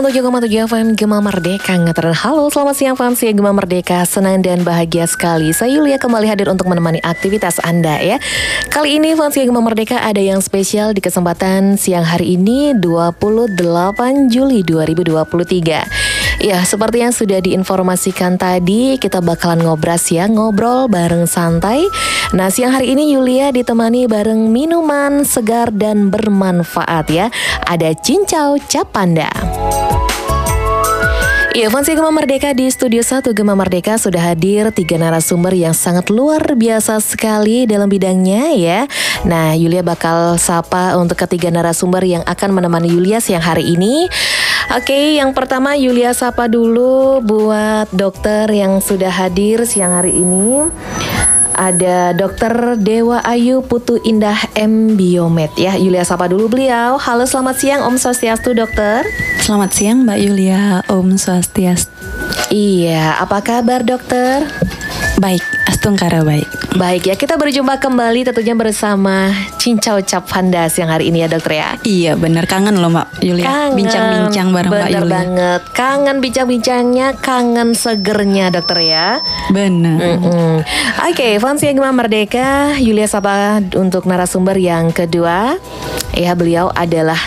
7,7 FM Gema Merdeka ngetren. Halo, selamat siang fans ya Gema Merdeka. Senang dan bahagia sekali Saya Yulia kembali hadir untuk menemani aktivitas Anda ya. Kali ini fans ya Gema Merdeka ada yang spesial di kesempatan siang hari ini 28 Juli 2023. Ya, seperti yang sudah diinformasikan tadi, kita bakalan ngobrol bareng santai. Nah, siang hari ini Yulia ditemani bareng minuman segar dan bermanfaat ya. Ada Cincau Cap Panda. Iya, fans Gema Merdeka di Studio 1 Gema Merdeka sudah hadir 3 narasumber yang sangat luar biasa sekali dalam bidangnya ya. Nah, Yulia bakal sapa untuk ketiga narasumber yang akan menemani Yulia siang hari ini. Oke, yang pertama Yulia sapa dulu buat dokter yang sudah hadir siang hari ini. Ada Dr. Dewa Ayu Putu Indah M. Biomed ya. Yulia sapa dulu beliau. Halo, selamat siang Om Swastiastu dokter. Selamat siang Mbak Yulia, Om Swastiastu. Iya, apa kabar dokter? Baik, astungkara baik. Baik ya, kita berjumpa kembali tentunya bersama Cincau Cap Panda siang hari ini ya dokter ya. Iya bener, kangen loh Mbak Yulia. Kangen, bincang-bincang bareng Mbak Yulia. Bener banget, kangen bincang-bincangnya, kangen segernya dokter ya. Bener. Oke, fans yang Gema Merdeka, Yulia sapa untuk narasumber yang kedua. Ya, beliau adalah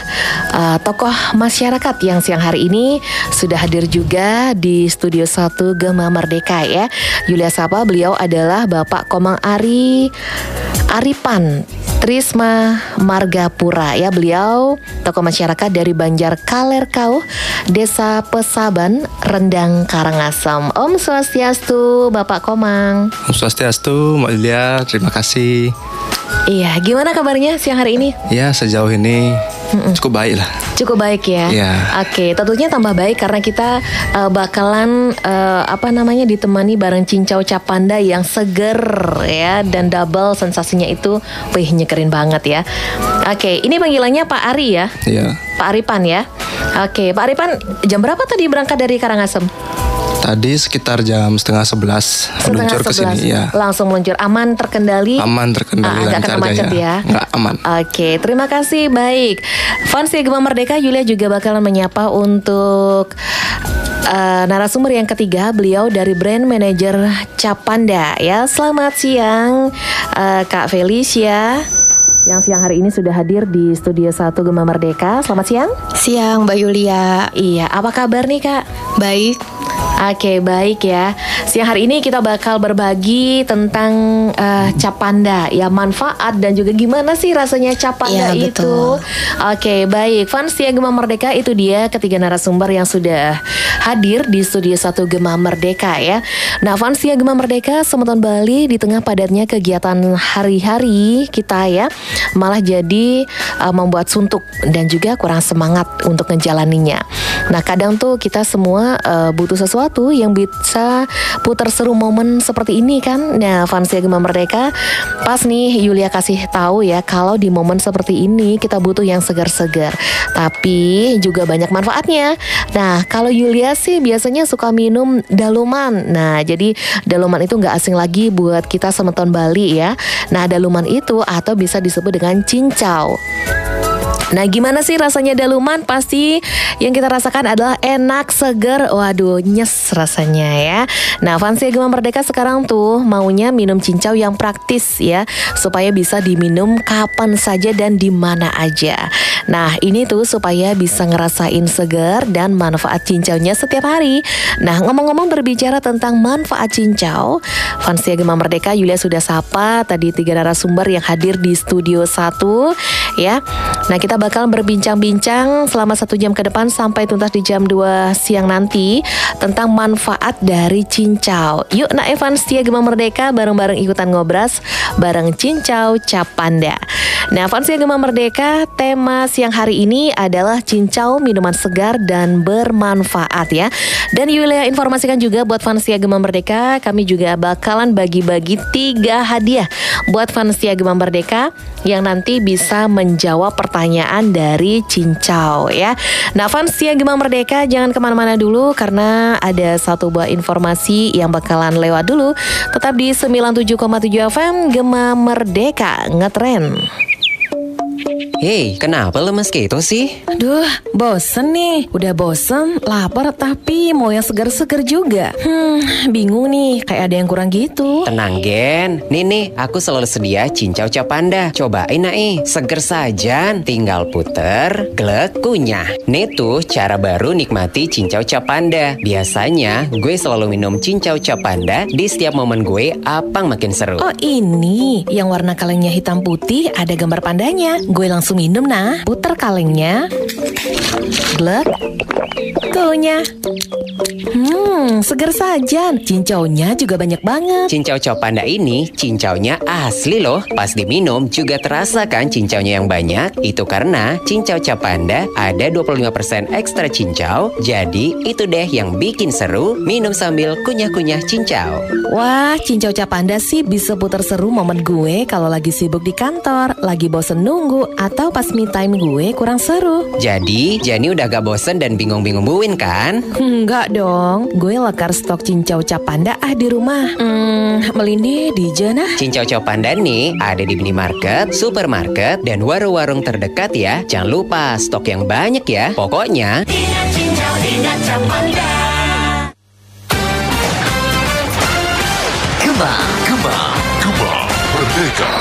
tokoh masyarakat yang siang hari ini sudah hadir juga di Studio 1 Gema Merdeka ya. Yulia sapa, beliau adalah Bapak Komang Aripan Trisma Margapura ya. Beliau tokoh masyarakat dari Banjar Kalerkau, Desa Pesaban, Rendang, Karangasem. Om Swastiastu Bapak Komang. Om Swastiastu Mbak Yulia, terima kasih. Iya, gimana kabarnya siang hari ini? Ya, sejauh ini cukup baik lah. Cukup baik ya. Oke, tentunya tambah baik karena kita bakalan ditemani bareng Cincau Cap Panda yang seger ya, dan double sensasinya itu nyegerin banget ya. Oke, ini panggilannya Pak Ari ya. Iya. Pak Aripan ya. Oke, Pak Aripan, jam berapa tadi berangkat dari Karangasem? Tadi sekitar jam 10:30 meluncur ke sini ya. Langsung meluncur, aman terkendali? Aman terkendali, lancar. Gak kena macet ya? Enggak, aman. Oke, terima kasih. Baik, fans Gema Merdeka, Yulia juga bakalan menyapa untuk narasumber yang ketiga. Beliau dari brand manager Cap Panda ya. Selamat siang Kak Felicia, yang siang hari ini sudah hadir di Studio 1 Gema Merdeka. Selamat siang. Siang Mbak Yulia. Iya, apa kabar nih Kak? Baik. Oke, baik ya. Siang hari ini kita bakal berbagi tentang Cap Panda ya, manfaat dan juga gimana sih rasanya Cap Panda ya, itu. Oke, baik. Fans Gema Merdeka, itu dia ketiga narasumber yang sudah hadir di Studio 1 Gema Merdeka ya. Nah, fans Gema Merdeka, Semeton Bali di tengah padatnya kegiatan hari-hari kita ya, malah jadi membuat suntuk dan juga kurang semangat untuk ngejalaninya. Nah, kadang tuh kita semua butuh sesuatu yang bisa putar seru momen seperti ini kan. Nah, fans Gema Merdeka, pas nih Yulia kasih tahu ya, kalau di momen seperti ini kita butuh yang segar-segar, tapi juga banyak manfaatnya. Nah, kalau Yulia sih biasanya suka minum daluman. Nah, jadi daluman itu nggak asing lagi buat kita Semeton Bali ya. Nah, daluman itu atau bisa disebut dengan cincau. Nah, gimana sih rasanya daluman? Pasti yang kita rasakan adalah enak, seger, waduh, nyes rasanya ya. Nah, fans Gema Merdeka sekarang tuh maunya minum cincau yang praktis ya, supaya bisa diminum kapan saja dan di mana aja. Nah, ini tuh supaya bisa ngerasain seger dan manfaat cincaunya setiap hari. Nah, ngomong-ngomong berbicara tentang manfaat cincau, fans Gema Merdeka, Yulia sudah sapa tadi 3 narasumber yang hadir di Studio 1 ya. Nah, kita bakal berbincang-bincang selama 1 jam ke depan sampai tuntas di jam 2 siang nanti tentang manfaat dari cincau. Yuk, nah Evans Gema Merdeka bareng-bareng ikutan ngobras bareng Cincau Cap Panda. Nah, fans Gema Merdeka, tema siang hari ini adalah cincau, minuman segar dan bermanfaat ya. Dan Yulia informasikan juga buat fans Gema Merdeka, kami juga bakalan bagi-bagi 3 hadiah buat fans Gema Merdeka yang nanti bisa menjawab pertanyaan dari cincau ya. Nah, fans Gema Merdeka, jangan kemana-mana dulu karena ada satu buah informasi yang bakalan lewat dulu. Tetap di 97,7 FM Gema Merdeka, ngetren. Hei, kenapa lemes gitu sih? Aduh, bosen nih. Udah bosen, lapar tapi mau yang segar-segar juga. Bingung nih, kayak ada yang kurang gitu. Tenang Gen, nih aku selalu sedia cincau capanda. Cobain Nai, seger saja. Tinggal puter, glek, kunyah. Nih tuh cara baru nikmati cincau capanda. Biasanya gue selalu minum cincau capanda di setiap momen gue apang makin seru. Oh ini, yang warna kalengnya hitam putih ada gambar pandanya. Gue langsung minum nah. Puter kalengnya, glek, kunyah. Seger saja. Cincaunya juga banyak banget. Cincau capanda ini cincaunya asli loh. Pas diminum juga terasa kan cincaunya yang banyak. Itu karena cincau capanda ada 25% ekstra cincau. Jadi itu deh yang bikin seru minum sambil kunyah-kunyah cincau. Wah, cincau capanda sih bisa putar seru momen gue kalau lagi sibuk di kantor, lagi bosen nunggu, atau pas me time gue kurang seru. Jadi, Jani udah gak bosen dan bingung-bingung buin kan? Enggak dong, gue lekar stok cincau capanda di rumah. Melindi di Jana. Cincau capanda nih ada di minimarket, supermarket, dan warung-warung terdekat ya. Jangan lupa stok yang banyak ya. Pokoknya Ingat cincau, ingat capanda. Gema Merdeka.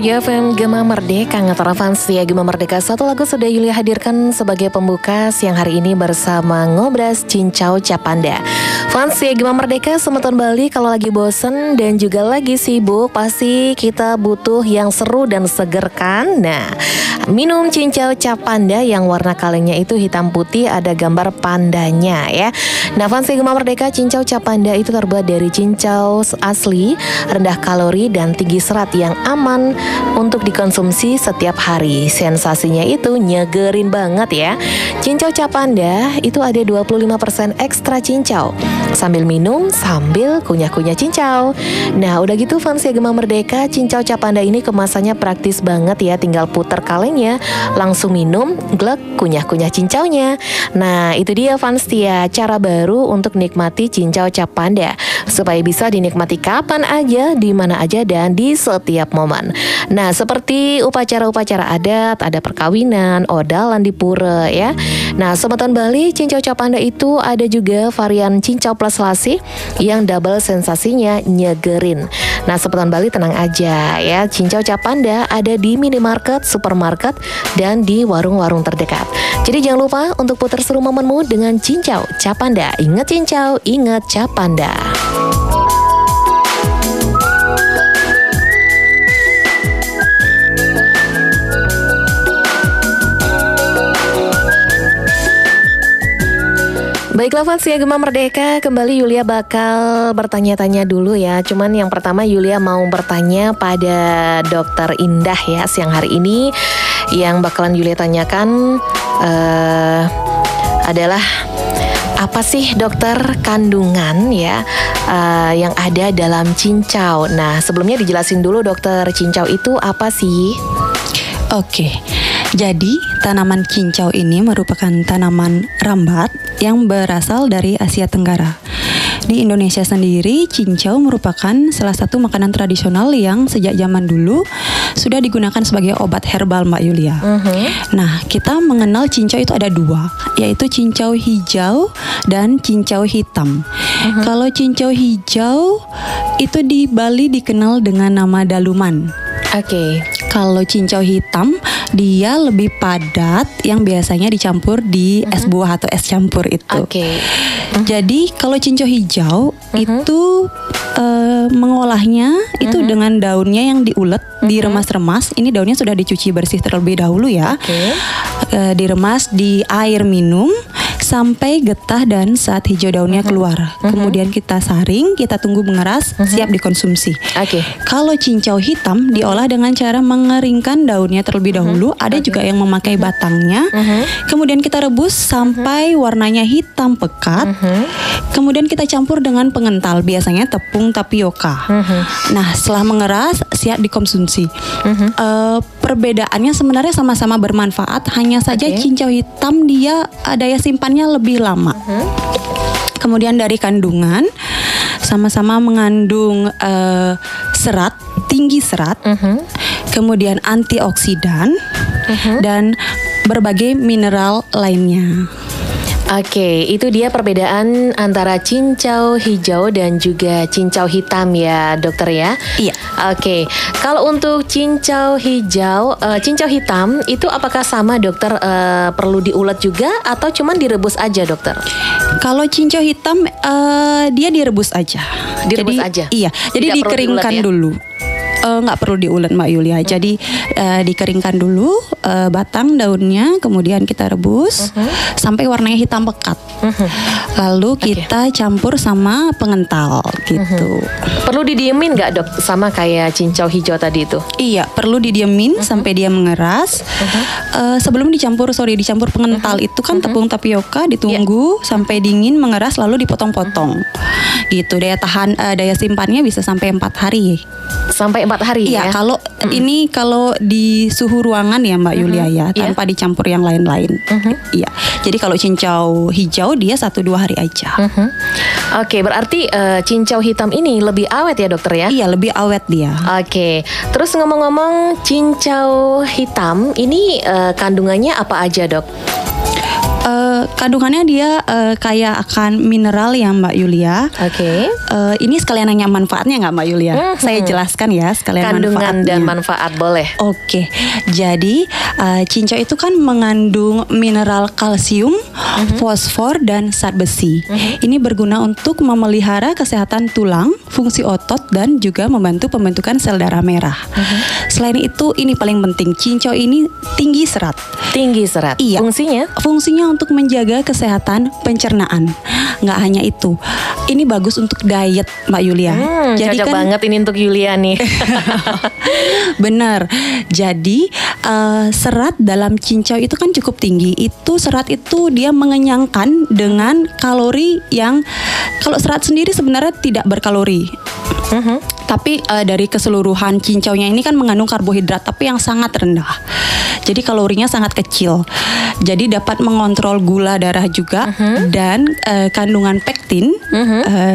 FM Gema Merdeka, Ngatara Fans ya Gema Merdeka. Satu lagu sudah Yulia hadirkan sebagai pembuka siang hari ini bersama Ngobras Cincau Capanda. Fans ya Gema Merdeka, semeton Bali kalau lagi bosen dan juga lagi sibuk, pasti kita butuh yang seru dan seger kan? Nah, minum Cincau Capanda yang warna kalengnya itu hitam putih, ada gambar pandanya ya. Nah, fans ya Gema Merdeka, Cincau Capanda itu terbuat dari cincau asli, rendah kalori dan tinggi serat yang aman aman untuk dikonsumsi setiap hari. Sensasinya itu nyegerin banget ya. Cincau Cap Panda itu ada 25% ekstra cincau. Sambil minum, sambil kunyah-kunyah cincau. Nah, udah gitu fans ya Gema Merdeka, Cincau Cap Panda ini kemasannya praktis banget ya. Tinggal puter kalengnya, langsung minum, glek, kunyah-kunyah cincaunya. Nah, itu dia fans ya, cara baru untuk nikmati Cincau Cap Panda supaya bisa dinikmati kapan aja, di mana aja, dan di setiap momen. Nah, seperti upacara-upacara adat, ada perkawinan, odalan di pura ya. Nah, Sobat Bali, Cincau Cap Panda itu ada juga varian cincau plus lasi yang double sensasinya nyegerin. Nah, Sobat Bali tenang aja ya, Cincau Cap Panda ada di minimarket, supermarket, dan di warung-warung terdekat. Jadi jangan lupa untuk putar seru momenmu dengan Cincau Cap Panda. Ingat cincau, ingat Cap Panda. Baiklah fans ya Gema Merdeka, kembali Yulia bakal bertanya-tanya dulu ya. Cuman yang pertama Yulia mau bertanya pada Dokter Indah ya siang hari ini. Yang bakalan Yulia tanyakan adalah apa sih dokter kandungan ya yang ada dalam cincau. Nah, sebelumnya dijelasin dulu dokter, cincau itu apa sih? Oke, jadi tanaman cincau ini merupakan tanaman rambat yang berasal dari Asia Tenggara. Di Indonesia sendiri, cincau merupakan salah satu makanan tradisional yang sejak zaman dulu sudah digunakan sebagai obat herbal, Mbak Yulia. Nah, kita mengenal cincau itu ada dua, yaitu cincau hijau dan cincau hitam. Kalau cincau hijau itu di Bali dikenal dengan nama daluman. Oke. Kalau cincau hitam dia lebih padat yang biasanya dicampur di es buah atau es campur itu. Oke. Jadi kalau cincau hijau itu mengolahnya itu dengan daunnya yang diulet, diremas-remas. Ini daunnya sudah dicuci bersih terlebih dahulu ya. Diremas di air minum sampai getah dan saat hijau daunnya keluar. Kemudian kita saring, kita tunggu mengeras, siap dikonsumsi. Kalau cincau hitam diolah dengan cara mengeringkan daunnya terlebih dahulu. Ada juga yang memakai batangnya. Kemudian kita rebus sampai warnanya hitam pekat. Kemudian kita campur dengan pengental, biasanya tepung tapioka. Nah, setelah mengeras, siap dikonsumsi. Perbedaannya sebenarnya sama-sama bermanfaat, hanya saja cincau hitam dia daya simpannya lebih lama. Kemudian dari kandungan, sama-sama mengandung serat, tinggi serat, kemudian antioksidan, dan berbagai mineral lainnya. Oke, itu dia perbedaan antara cincau hijau dan juga cincau hitam ya dokter ya? Iya. Oke, kalau untuk cincau hijau, cincau hitam itu apakah sama dokter, perlu diulet juga atau cuman direbus aja dokter? Kalau cincau hitam dia direbus aja. Direbus aja? Iya, jadi tidak dikeringkan ya? dulu. Nggak perlu diulet Mbak Yulia. Jadi dikeringkan dulu batang daunnya, kemudian kita rebus sampai warnanya hitam pekat. Lalu kita campur sama pengental gitu. Perlu didiemin nggak dok? Sama kayak cincau hijau tadi itu? Iya, perlu didiemin sampai dia mengeras. Sebelum dicampur pengental itu kan tepung tapioka, ditunggu sampai dingin mengeras lalu dipotong-potong. Gitu, daya simpannya bisa sampai 4 hari. Sampai 4 hari iya, ya? Kalau ini kalau di suhu ruangan ya Mbak Yulia ya, tanpa dicampur yang lain-lain. Iya. Jadi kalau cincau hijau dia 1-2 hari aja. Oke, berarti cincau hitam ini lebih awet ya dokter ya? Iya, lebih awet dia. Oke. Terus ngomong-ngomong cincau hitam ini kandungannya apa aja dok? Kandungannya dia kayak akan mineral ya Mbak Yulia. Ini sekalian nanya manfaatnya nggak Mbak Yulia? Saya jelaskan ya sekalian kandungan manfaatnya. dan manfaat boleh. Oke. Jadi cincau itu kan mengandung mineral kalsium, fosfor dan zat besi. Ini berguna untuk memelihara kesehatan tulang, fungsi otot dan juga membantu pembentukan sel darah merah. Selain itu ini paling penting, cincau ini tinggi serat. Tinggi serat. Iya. Fungsinya? Fungsinya untuk menjaga menjaga kesehatan pencernaan. Nggak hanya itu, ini bagus untuk diet, Mbak Yulia. Jadi cocok banget ini untuk Yulia nih. Bener. Jadi serat dalam cincau itu kan cukup tinggi. Itu serat itu dia mengenyangkan dengan kalori yang, kalau serat sendiri sebenarnya tidak berkalori. Tapi dari keseluruhan cincaunya ini kan mengandung karbohidrat tapi yang sangat rendah. Jadi kalorinya sangat kecil. Jadi dapat mengontrol gula darah juga dan kandungan pektin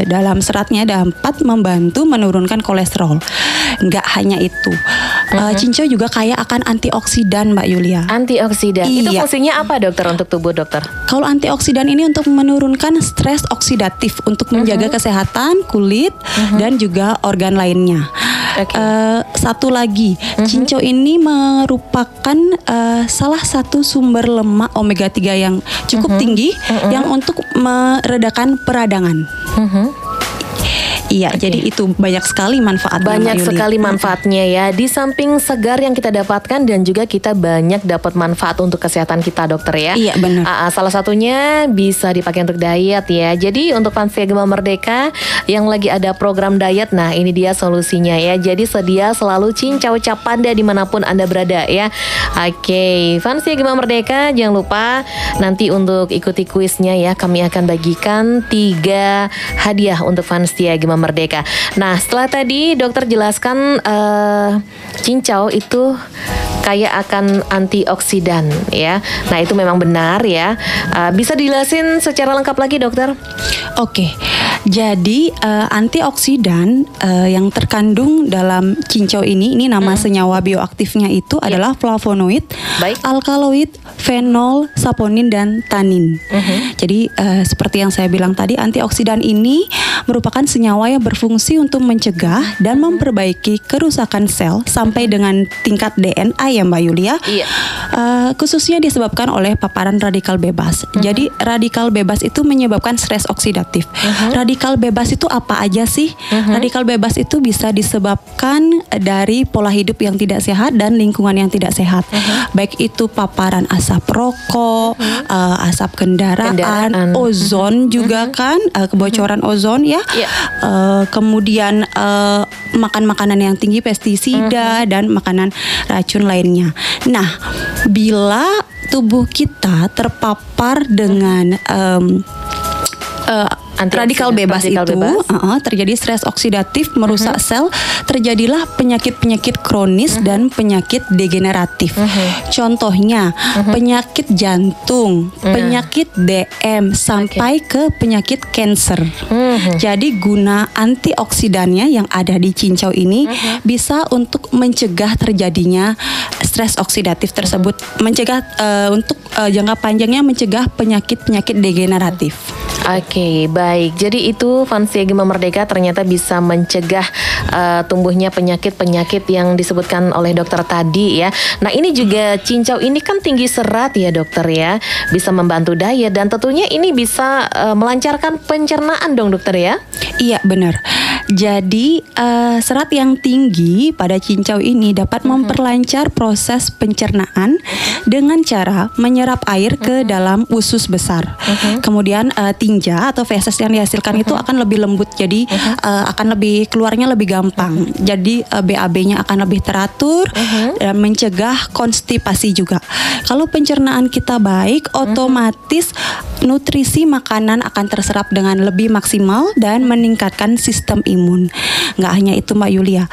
dalam seratnya dapat membantu menurunkan kolesterol. Nggak hanya itu, cincau juga kaya akan antioksidan, Mbak Yulia. Antioksidan. Itu Iya. fungsinya apa dokter untuk tubuh dokter? Kalau antioksidan ini untuk menurunkan stres oksidatif, untuk menjaga kesehatan kulit dan juga organ lainnya. Oke. Satu lagi, cincau ini merupakan salah satu sumber lemak omega 3 yang cukup tinggi yang untuk meredakan peradangan. Iya, jadi itu banyak sekali manfaatnya. Banyak Mbak Yuli. sekali manfaatnya ya. Di samping segar yang kita dapatkan dan juga kita banyak dapat manfaat untuk kesehatan kita dokter ya. Iya, benar. Salah satunya bisa dipakai untuk diet ya. Jadi untuk Fansia Gema Merdeka yang lagi ada program diet, nah ini dia solusinya ya. Jadi sedia selalu cincau cap panda dimanapun Anda berada ya. Oke, Fansia Gema Merdeka jangan lupa nanti untuk ikuti kuisnya ya. Kami akan bagikan 3 hadiah untuk Fansia Gema Merdeka. Nah, setelah tadi dokter jelaskan cincau itu kaya akan antioksidan ya. Nah, itu memang benar ya. Bisa dijelasin secara lengkap lagi dokter? Oke, jadi antioksidan yang terkandung dalam cincau ini nama senyawa bioaktifnya itu adalah flavonoid, Baik. alkaloid, fenol, saponin dan tanin. Jadi seperti yang saya bilang tadi, antioksidan ini merupakan senyawa yang berfungsi untuk mencegah dan memperbaiki kerusakan sel sampai dengan tingkat DNA ya Mbak Yulia. Iya. Khususnya disebabkan oleh paparan radikal bebas. Jadi radikal bebas itu menyebabkan stres oksidatif. Radikal bebas itu apa aja sih? Radikal bebas itu bisa disebabkan dari pola hidup yang tidak sehat dan lingkungan yang tidak sehat. Baik itu paparan asap rokok, asap kendaraan, ozon juga kan, kebocoran ozon ya. Iya. Kemudian makan makanan yang tinggi pestisida dan makanan racun lainnya. Nah, bila tubuh kita terpapar dengan radikal bebas terjadi stres oksidatif merusak sel, terjadilah penyakit-penyakit kronis dan penyakit degeneratif. Contohnya penyakit jantung, penyakit DM sampai ke penyakit kanker. Jadi guna antioksidannya yang ada di cincau ini bisa untuk mencegah terjadinya stres oksidatif tersebut, mencegah untuk jangka panjangnya mencegah penyakit-penyakit degeneratif. Oke, baik. Jadi itu Fansia Gema Merdeka ternyata bisa mencegah tumbuhnya penyakit-penyakit yang disebutkan oleh dokter tadi ya. Nah, ini juga cincau ini kan tinggi serat ya dokter ya. Bisa membantu diet dan tentunya ini bisa melancarkan pencernaan dong dokter ya. Iya, benar. Jadi serat yang tinggi pada cincau ini dapat memperlancar proses pencernaan dengan cara menyerap air ke dalam usus besar. Kemudian tinja atau feses yang dihasilkan itu akan lebih lembut, jadi akan lebih keluarnya lebih gampang. Jadi BAB-nya akan lebih teratur dan mencegah konstipasi juga. Kalau pencernaan kita baik, otomatis nutrisi makanan akan terserap dengan lebih maksimal dan meningkatkan sistem imun. Nggak hanya itu Mbak Yulia.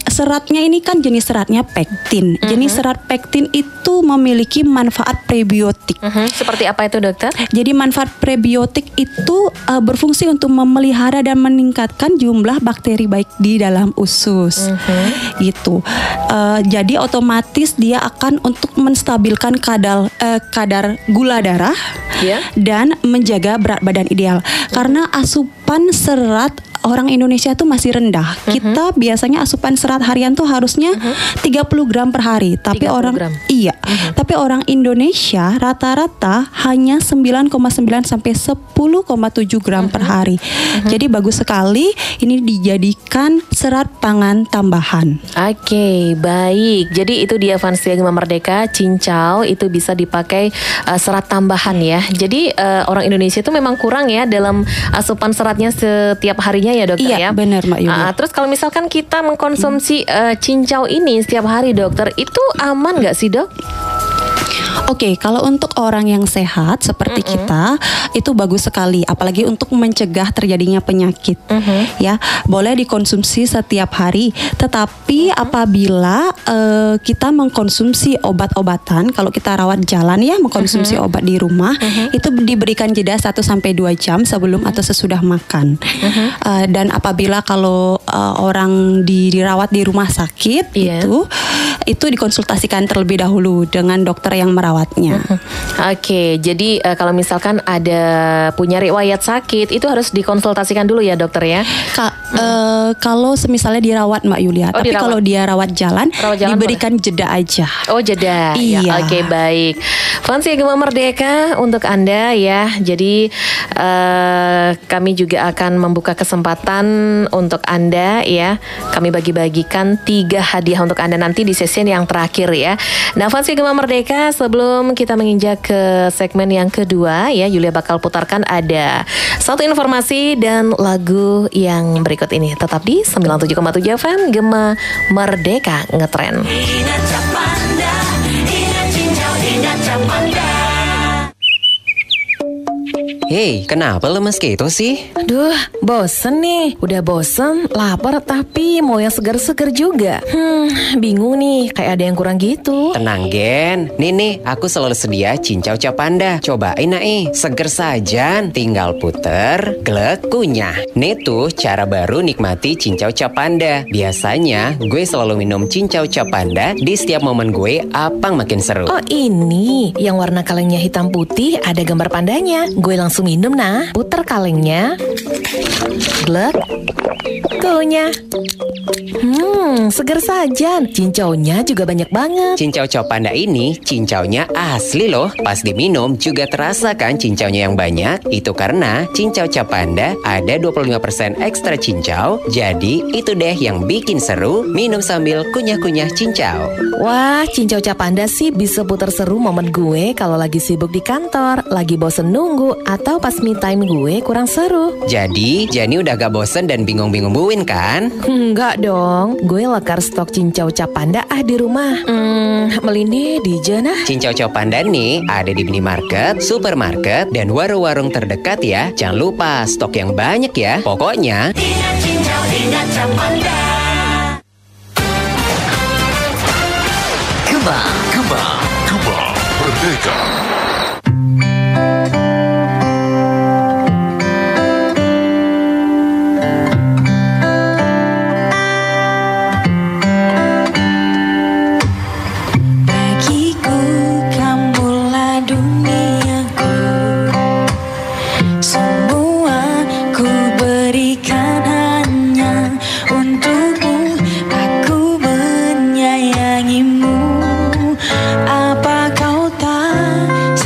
Seratnya ini kan jenis seratnya pektin. Jenis serat pektin itu memiliki manfaat prebiotik. Seperti apa itu dokter? Jadi manfaat prebiotik itu berfungsi untuk memelihara dan meningkatkan jumlah bakteri baik di dalam usus. Gitu. Jadi otomatis dia akan untuk menstabilkan kadar gula darah dan menjaga berat badan ideal. Karena asupan serat orang Indonesia tuh masih rendah. Kita biasanya asupan serat harian tuh harusnya 30 gram per hari. Tapi 30 orang gram. iya, tapi orang Indonesia rata-rata hanya 9,9 sampai 10,7 gram per hari. Jadi bagus sekali ini dijadikan serat pangan tambahan. Oke, baik. Jadi itu dia Fansia Gema Merdeka, cincau itu bisa dipakai serat tambahan ya. Jadi orang Indonesia itu memang kurang ya dalam asupan seratnya setiap harinya ya dokter ya. Iya, benar Mbak Yuli. Terus kalau misalkan kita mengkonsumsi cincau ini setiap hari dokter, itu aman nggak sih dok? Oke, kalau untuk orang yang sehat seperti kita itu bagus sekali, apalagi untuk mencegah terjadinya penyakit. Ya, boleh dikonsumsi setiap hari. Tetapi apabila kita mengkonsumsi obat-obatan, kalau kita rawat jalan ya, mengkonsumsi obat di rumah, itu diberikan jeda 1 sampai 2 jam sebelum atau sesudah makan. Dan apabila kalau orang dirawat di rumah sakit itu dikonsultasikan terlebih dahulu dengan dokter yang merawatnya. Oke, jadi kalau misalkan ada punya riwayat sakit, itu harus dikonsultasikan dulu ya dokter ya. Kalau semisalnya dirawat Mbak Yulia, tapi dirawat. kalau dia rawat jalan diberikan jeda aja. Oh jeda. Iya. Ya, oke, baik. Fansia Gema Merdeka untuk Anda ya. Jadi kami juga akan membuka kesempatan untuk Anda ya. Kami bagi-bagikan 3 hadiah untuk Anda nanti di sesi yang terakhir ya. Nah, Fansia Gema Merdeka, sebelum kita menginjak ke segmen yang kedua ya, Yulia bakal putarkan ada satu informasi dan lagu yang berikut ini. Tetap di 97,7 FM Gema Merdeka ngetren. Ingat Capanda, ingat cincau, ingat Capanda. Hei, kenapa lemes gitu sih? Aduh, bosen nih. Udah bosen, lapar tapi mau yang segar-segar juga. Bingung nih, kayak ada yang kurang gitu. Tenang Gen, nih aku selalu sedia cincau Capanda. Cobain seger saja, tinggal puter, glek, kunyah. Nih tuh cara baru nikmati cincau Capanda. Biasanya gue selalu minum cincau Capanda di setiap momen gue apang makin seru. Oh ini, yang warna kalengnya hitam putih ada gambar pandanya. Gue langsung minum nah. Puter kalengnya, glek, kunyah. Segar saja. Cincaunya juga banyak banget. Cincau Capanda ini cincaunya asli loh. Pas diminum juga terasa kan cincaunya yang banyak. Itu karena cincau Capanda ada 25% ekstra cincau. Jadi itu deh yang bikin seru minum sambil kunyah-kunyah cincau. Wah, cincau Capanda sih bisa putar seru momen gue kalau lagi sibuk di kantor, lagi bosen nunggu, atau pas me time gue kurang seru. Jadi Jani udah gak bosen dan bingung-bingung buin kan? Enggak dong, gue lekar stok cincau Capanda di rumah. Melini di jana. Cincau Capanda nih ada di minimarket, supermarket, dan warung-warung terdekat ya. Jangan lupa stok yang banyak ya. Pokoknya Ingat cincau, ingat Capanda. Gema Merdeka. Bagiku kamulah duniaku, semua ku berikan hanya untukmu. Aku menyayangimu, apa kau tak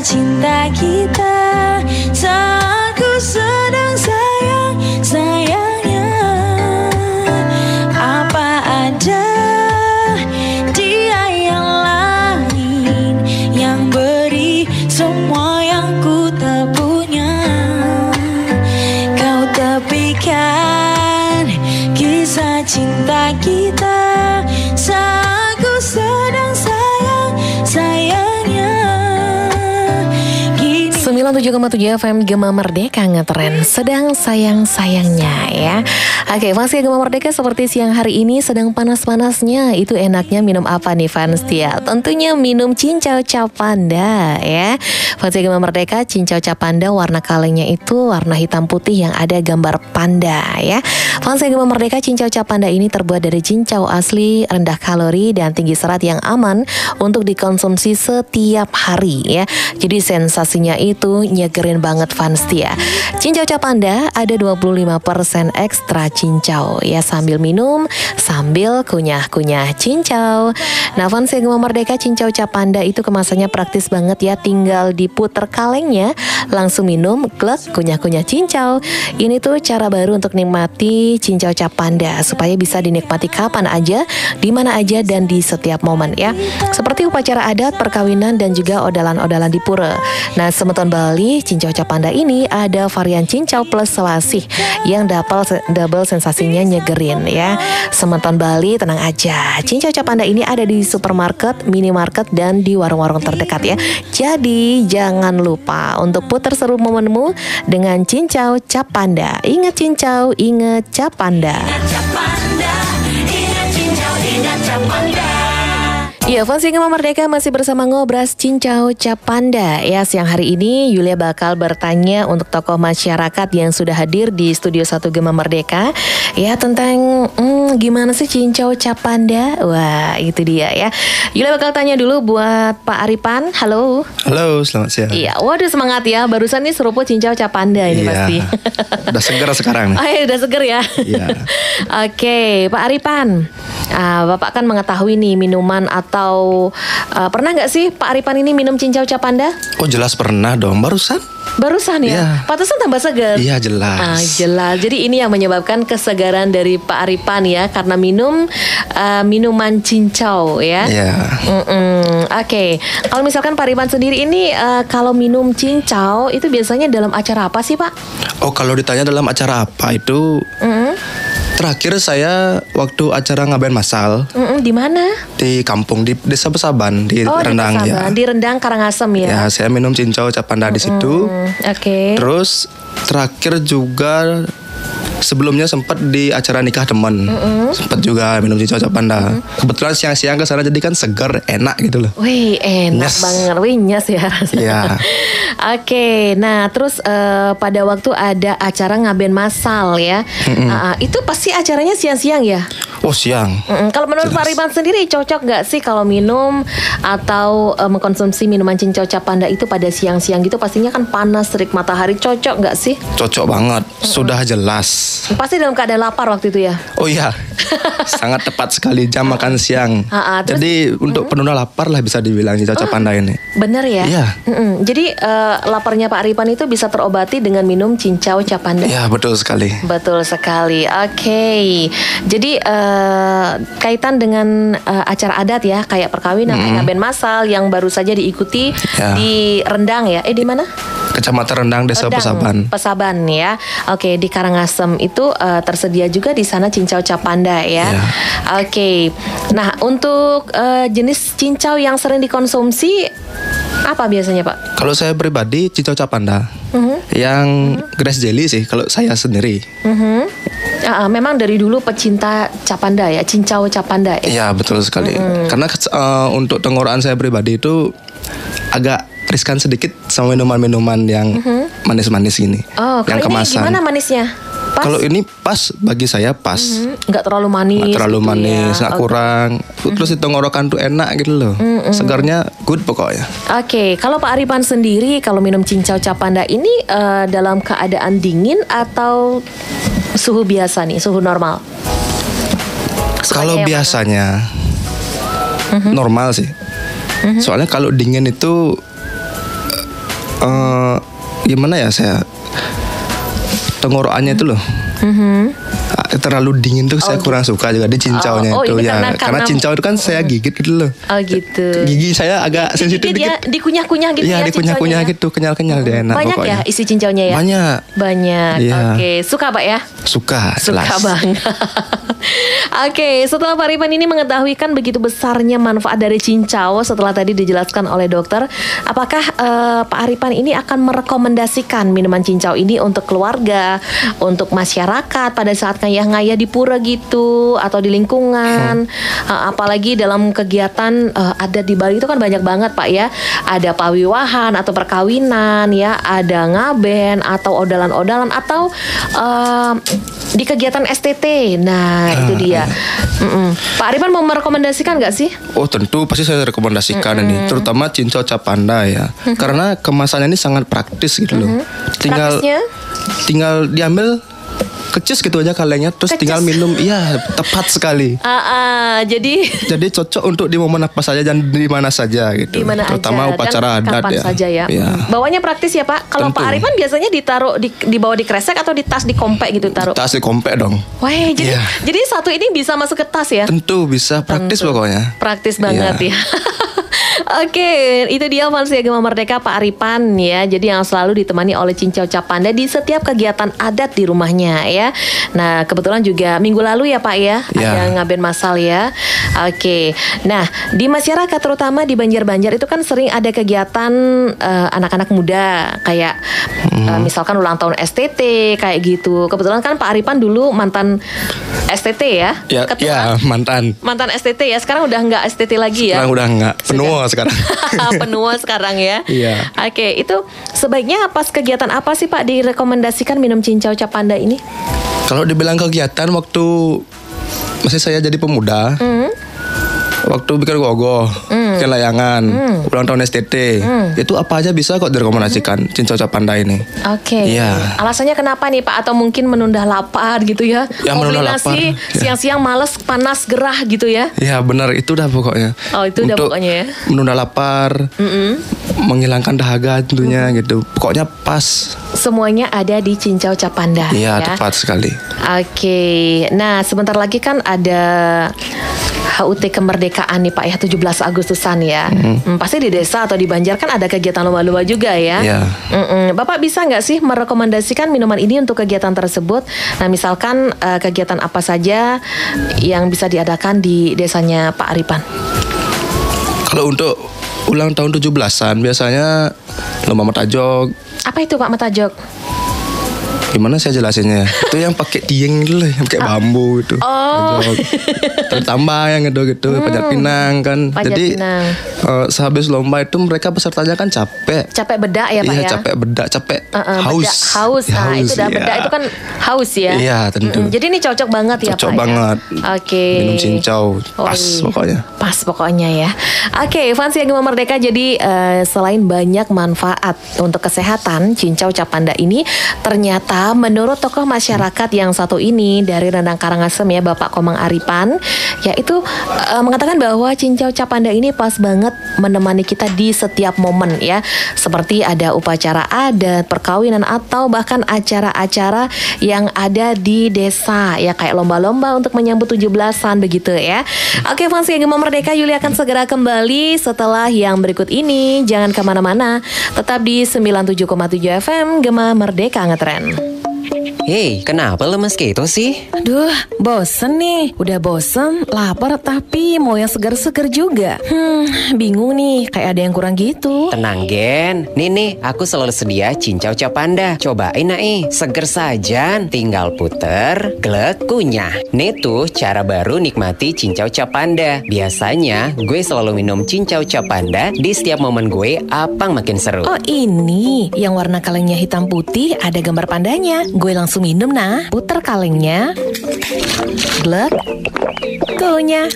cinta kita saat ku sedang sayang-sayangnya. Apa ada dia yang lain yang beri semua yang ku tak punya? Kau tepikan kisah cinta kita saat ku sedang sayang-sayangnya. 97,7 FM Gema Merdeka ngetren sedang sayang-sayangnya ya. Oke, Fansia Gema Merdeka seperti siang hari ini sedang panas-panasnya. Itu enaknya minum apa nih Fansia? Tentunya minum cincau capanda ya. Fansia Gema Merdeka cincau capanda warna kalengnya itu warna hitam putih yang ada gambar panda ya. Fansia Gema Merdeka cincau capanda ini terbuat dari cincau asli, rendah kalori dan tinggi serat yang aman untuk dikonsumsi setiap hari ya. Jadi sensasinya itu nyegerin banget Fanstia. Cincau capanda ada 25% ekstra cincau ya, sambil minum sambil kunyah-kunyah cincau. Nah, Fansia Gema Merdeka cincau capanda itu kemasannya praktis banget ya, tinggal diputer kalengnya langsung minum, glek, kunyah-kunyah cincau. Ini tuh cara baru untuk nikmati cincau capanda supaya bisa dinikmati kapan aja, di mana aja dan di setiap momen ya. Seperti upacara adat, perkawinan dan juga odalan-odalan di pura. Nah, semeton Bali, cincau capanda ini ada varian cincau plus selasih yang double sensasinya nyegerin ya. Semeton Bali tenang aja, cincau capanda ini ada di supermarket, minimarket dan di warung-warung terdekat ya. Jadi jangan lupa untuk putar seru momenmu dengan cincau capanda. Ingat cincau, ingat capanda. Capanda, ingat cincau, ingat capanda. Ya, Fansia Gema Merdeka masih bersama Ngobras Cincau Capanda. Ya, siang hari ini Yulia bakal bertanya untuk tokoh masyarakat yang sudah hadir di Studio 1 Gema Merdeka ya tentang gimana sih Cincau Capanda. Wah, itu dia ya. Yulia bakal tanya dulu buat Pak Aripan. Halo. Halo, selamat siang. Iya, waduh semangat ya. Barusan nih seruput Cincau Capanda ini pasti. Udah seger sekarang nih. Oh ya, udah seger ya. Iya. Oke, Pak Aripan. Bapak kan mengetahui nih minuman atau pernah nggak sih Pak Aripan ini minum cincau capanda? Oh jelas pernah dong, barusan. Barusan ya? Iya. Pantesan tambah segar. Iya jelas. Jelas. Jadi ini yang menyebabkan kesegaran dari Pak Aripan ya, karena minum minuman cincau ya. Iya. Oke. Kalau misalkan Pak Aripan sendiri ini kalau minum cincau itu biasanya dalam acara apa sih Pak? Oh kalau ditanya dalam acara apa itu? Terakhir saya waktu acara ngaben masal Di mana? di kampung di Desa Pesaban di Oh, Rendang di ya. Pesaban, di Rendang Karangasem ya. Ya, saya minum cincau capanda di situ. Oke. Terus terakhir juga sebelumnya sempat di acara nikah teman. Sempat juga minum cincau capanda. Kebetulan siang-siang ke sana jadi kan segar, enak gitu loh. Wih, enak Nyes. banget. Wih, nyes ya rasanya. Iya. Oke, nah terus pada waktu ada acara ngaben masal ya. Itu pasti acaranya siang-siang ya? Oh siang. Kalau menurut Pak Aripan sendiri cocok nggak sih kalau minum atau mengkonsumsi minuman cincau capanda itu pada siang-siang gitu? Pastinya kan panas, terik matahari, cocok nggak sih? Cocok banget. Sudah jelas. Pasti dalam keadaan lapar waktu itu ya? Oh iya. Sangat tepat sekali jam makan siang. Terus, jadi untuk penunda lapar lah bisa dibilang cincau capanda ini. Bener ya? Iya. Jadi laparnya Pak Aripan itu bisa terobati dengan minum cincau capanda. Ya betul sekali. Betul sekali. Oke. Jadi kaitan dengan acara adat ya, kayak perkawinan, kayak ngaben masal yang baru saja diikuti Ya. di Rendang ya. Di mana? Kecamatan Rendang, Desa Pesaban. Pesaban ya. Oke, di Karangasem itu tersedia juga di sana cincau capanda ya. Ya. Oke. Nah, untuk jenis cincau yang sering dikonsumsi apa biasanya, Pak? Kalau saya pribadi cincau capanda. Yang grass jelly sih kalau saya sendiri. Memang dari dulu pecinta capanda ya, cincau capanda ya. Iya betul sekali. Karena untuk tenggorokan saya pribadi itu agak riskan sedikit sama minuman-minuman yang manis-manis gini. Oh, yang kalau ini kemasan. gimana manisnya? Pas? Kalau ini pas bagi saya pas. Nggak terlalu manis. Nggak terlalu gitu manis, ya. nggak kurang. Terus di tenggorokan tuh enak gitu loh. Segarnya good pokoknya. Oke, kalau Pak Aripan sendiri kalau minum cincau capanda ini dalam keadaan dingin atau suhu biasa nih, suhu normal? Kalau yang biasanya normal sih. Soalnya kalau dingin itu gimana ya saya, tenggorokannya itu loh. Terlalu dingin tuh saya kurang suka juga di cincaunya itu ini ya. Karena cincau itu kan saya gigit gitu loh. Oh gitu. Gigi saya agak sensitif dia dikit. dikunyah-kunyah gitu Iya, ya. dikunyah-kunyah gitu, kenyal-kenyal dia enak Banyak pokoknya. ya isi cincaunya ya? Banyak. Iya. Oke, suka Pak ya? Suka Suka banget. Oke, setelah Pak Aripan ini mengetahui kan begitu besarnya manfaat dari cincau setelah tadi dijelaskan oleh dokter, apakah Pak Aripan ini akan merekomendasikan minuman cincau ini untuk keluarga, untuk masyarakat pada saat ngayah-ngayah di pura gitu atau di lingkungan, apalagi dalam kegiatan adat di Bali itu kan banyak banget Pak ya, ada pawiwahan atau perkawinan ya, ada ngaben atau odalan-odalan atau di kegiatan STT. Nah itu dia. Pak Aripan mau merekomendasikan nggak sih? Oh tentu pasti saya rekomendasikan ini, terutama cincau capanda ya, karena kemasannya ini sangat praktis gitu loh. Praktisnya? Tinggal diambil kecis gitu aja kalengnya, terus tinggal minum. Iya, tepat sekali. Jadi cocok untuk di momen apa saja dan di mana saja gitu. Dimana terutama aja, upacara dan adat kapan ya. saja ya. Iya. Bawanya praktis ya Pak. Kalau Tentu. Pak Aripan biasanya ditaruh dibawa di kresek atau di tas di kompek gitu taruh. Tas di kompek dong. Wah, jadi Iya. jadi satu ini bisa masuk ke tas ya? Tentu bisa, praktis pokoknya. Praktis banget ya. Oke, itu dia Fansia Gema Merdeka Pak Aripan ya. Jadi yang selalu ditemani oleh cincau capanda di setiap kegiatan adat di rumahnya ya. Nah, kebetulan juga minggu lalu ya Pak ya, ada ngaben masal ya. Oke. Nah, di masyarakat terutama di Banjar-Banjar itu kan sering ada kegiatan anak-anak muda kayak misalkan ulang tahun STT kayak gitu. Kebetulan kan Pak Aripan dulu mantan STT ya? Ya, mantan STT ya. Sekarang udah nggak STT lagi ya? Sekarang udah nggak, penua sekarang. Penua sekarang ya. Iya. Oke, itu sebaiknya pas kegiatan apa sih Pak direkomendasikan minum cincau capanda ini? Kalau dibilang kegiatan waktu masih saya jadi pemuda, waktu bikin gogoh, bikin layangan, ulang tahun STT, itu apa aja bisa kok direkomendasikan cincau capanda ini. Oke. Iya. Alasannya kenapa nih Pak? Atau mungkin menunda lapar gitu ya? Ya, menunda lapar. Kombinasi siang-siang males, panas, gerah gitu ya? Ya benar, itu dah pokoknya. Oh, itu udah Untuk pokoknya ya. menunda lapar, menghilangkan dahaga tentunya gitu. Pokoknya pas. Semuanya ada di cincau capanda. Iya, ya? tepat sekali. Oke. Nah, sebentar lagi kan ada HUT kemerdekaan nih Pak ya, 17 Agustusan ya. Pasti di desa atau di Banjar kan ada kegiatan lomba-lomba juga ya. Iya. Bapak bisa nggak sih merekomendasikan minuman ini untuk kegiatan tersebut? Nah, misalkan kegiatan apa saja yang bisa diadakan di desanya Pak Aripan? Kalau untuk ulang tahun 17-an biasanya lomba metajog. Apa itu Pak Metajog? Gimana saya jelasinnya? Itu yang pakai tieng gitu loh, yang pakai bambu itu. Oh. Tertambah yang gitu panjat pinang kan. Panjat Jadi pinang. sehabis lomba itu mereka pesertanya kan capek. Capek bedak ya Pak Iya, ya? capek bedak, capek haus. Bedak, haus. Nah, itu udah iya. bedak itu kan haus ya. Iya, tentu. Jadi ini cocok banget ya Cocok Pak banget. ya? Oke. Minum cincau, pas pokoknya. Pas pokoknya ya. Oke, Fansia Gema Merdeka. Jadi selain banyak manfaat untuk kesehatan, cincau capanda ini ternyata menurut tokoh masyarakat yang satu ini dari Rendang Karangasem ya, Bapak Komang Aripan, yaitu mengatakan bahwa cincau capanda ini pas banget menemani kita di setiap momen ya, seperti ada upacara adat, perkawinan atau bahkan acara-acara yang ada di desa ya, kayak lomba-lomba untuk menyambut 17-an begitu ya. Oke, Fansia Gema Merdeka, Yuli akan segera kembali setelah yang berikut ini. Jangan kemana-mana, tetap di 97,7 FM Gema Merdeka Ngetren. Hei, kenapa lemes gitu sih? Aduh, bosen nih. Udah bosen, lapar tapi mau yang segar-segar juga. Bingung nih, kayak ada yang kurang gitu. Tenang Gen, nih aku selalu sedia cincau capanda. Cobain Nai, seger sajan. Tinggal puter, glek, kunyah. Nih tuh cara baru nikmati cincau capanda. Biasanya gue selalu minum cincau capanda di setiap momen gue apang makin seru. Oh ini, yang warna kalengnya hitam putih ada gambar pandanya. Gue langsung minum nah. Puter kalengnya. Glek. kunyah.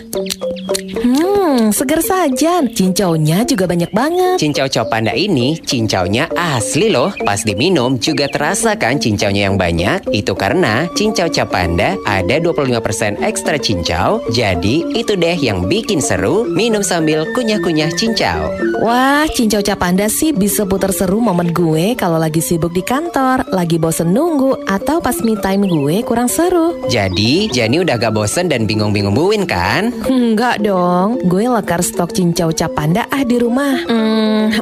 Segar sajan. Cincaunya juga banyak banget. Cincau Copanda ini cincaunya asli loh. Pas diminum juga terasa kan cincaunya yang banyak. Itu karena cincau Copanda ada 25% ekstra cincau. Jadi itu deh yang bikin seru minum sambil kunyah-kunyah cincau. Wah, cincau Capanda sih bisa putar seru momen gue kalau lagi sibuk di kantor, lagi bosen nunggu, atau pas me time gue kurang seru. Jadi Jani udah gak bosen dan bingung-bingung buin kan? Enggak dong, gue lekar stok cincau Capanda di rumah.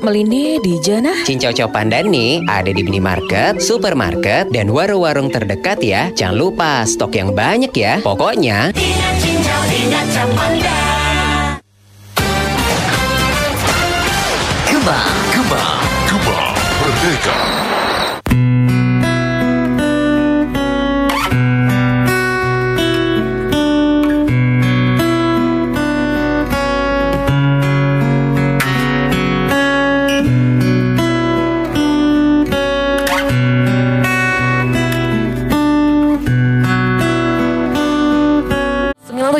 Melindih di jana. Cincau Copanda nih ada di minimarket, supermarket, dan warung-warung terdekat ya. Jangan lupa stok yang banyak ya. Pokoknya Ingat cincau, ingat Capanda.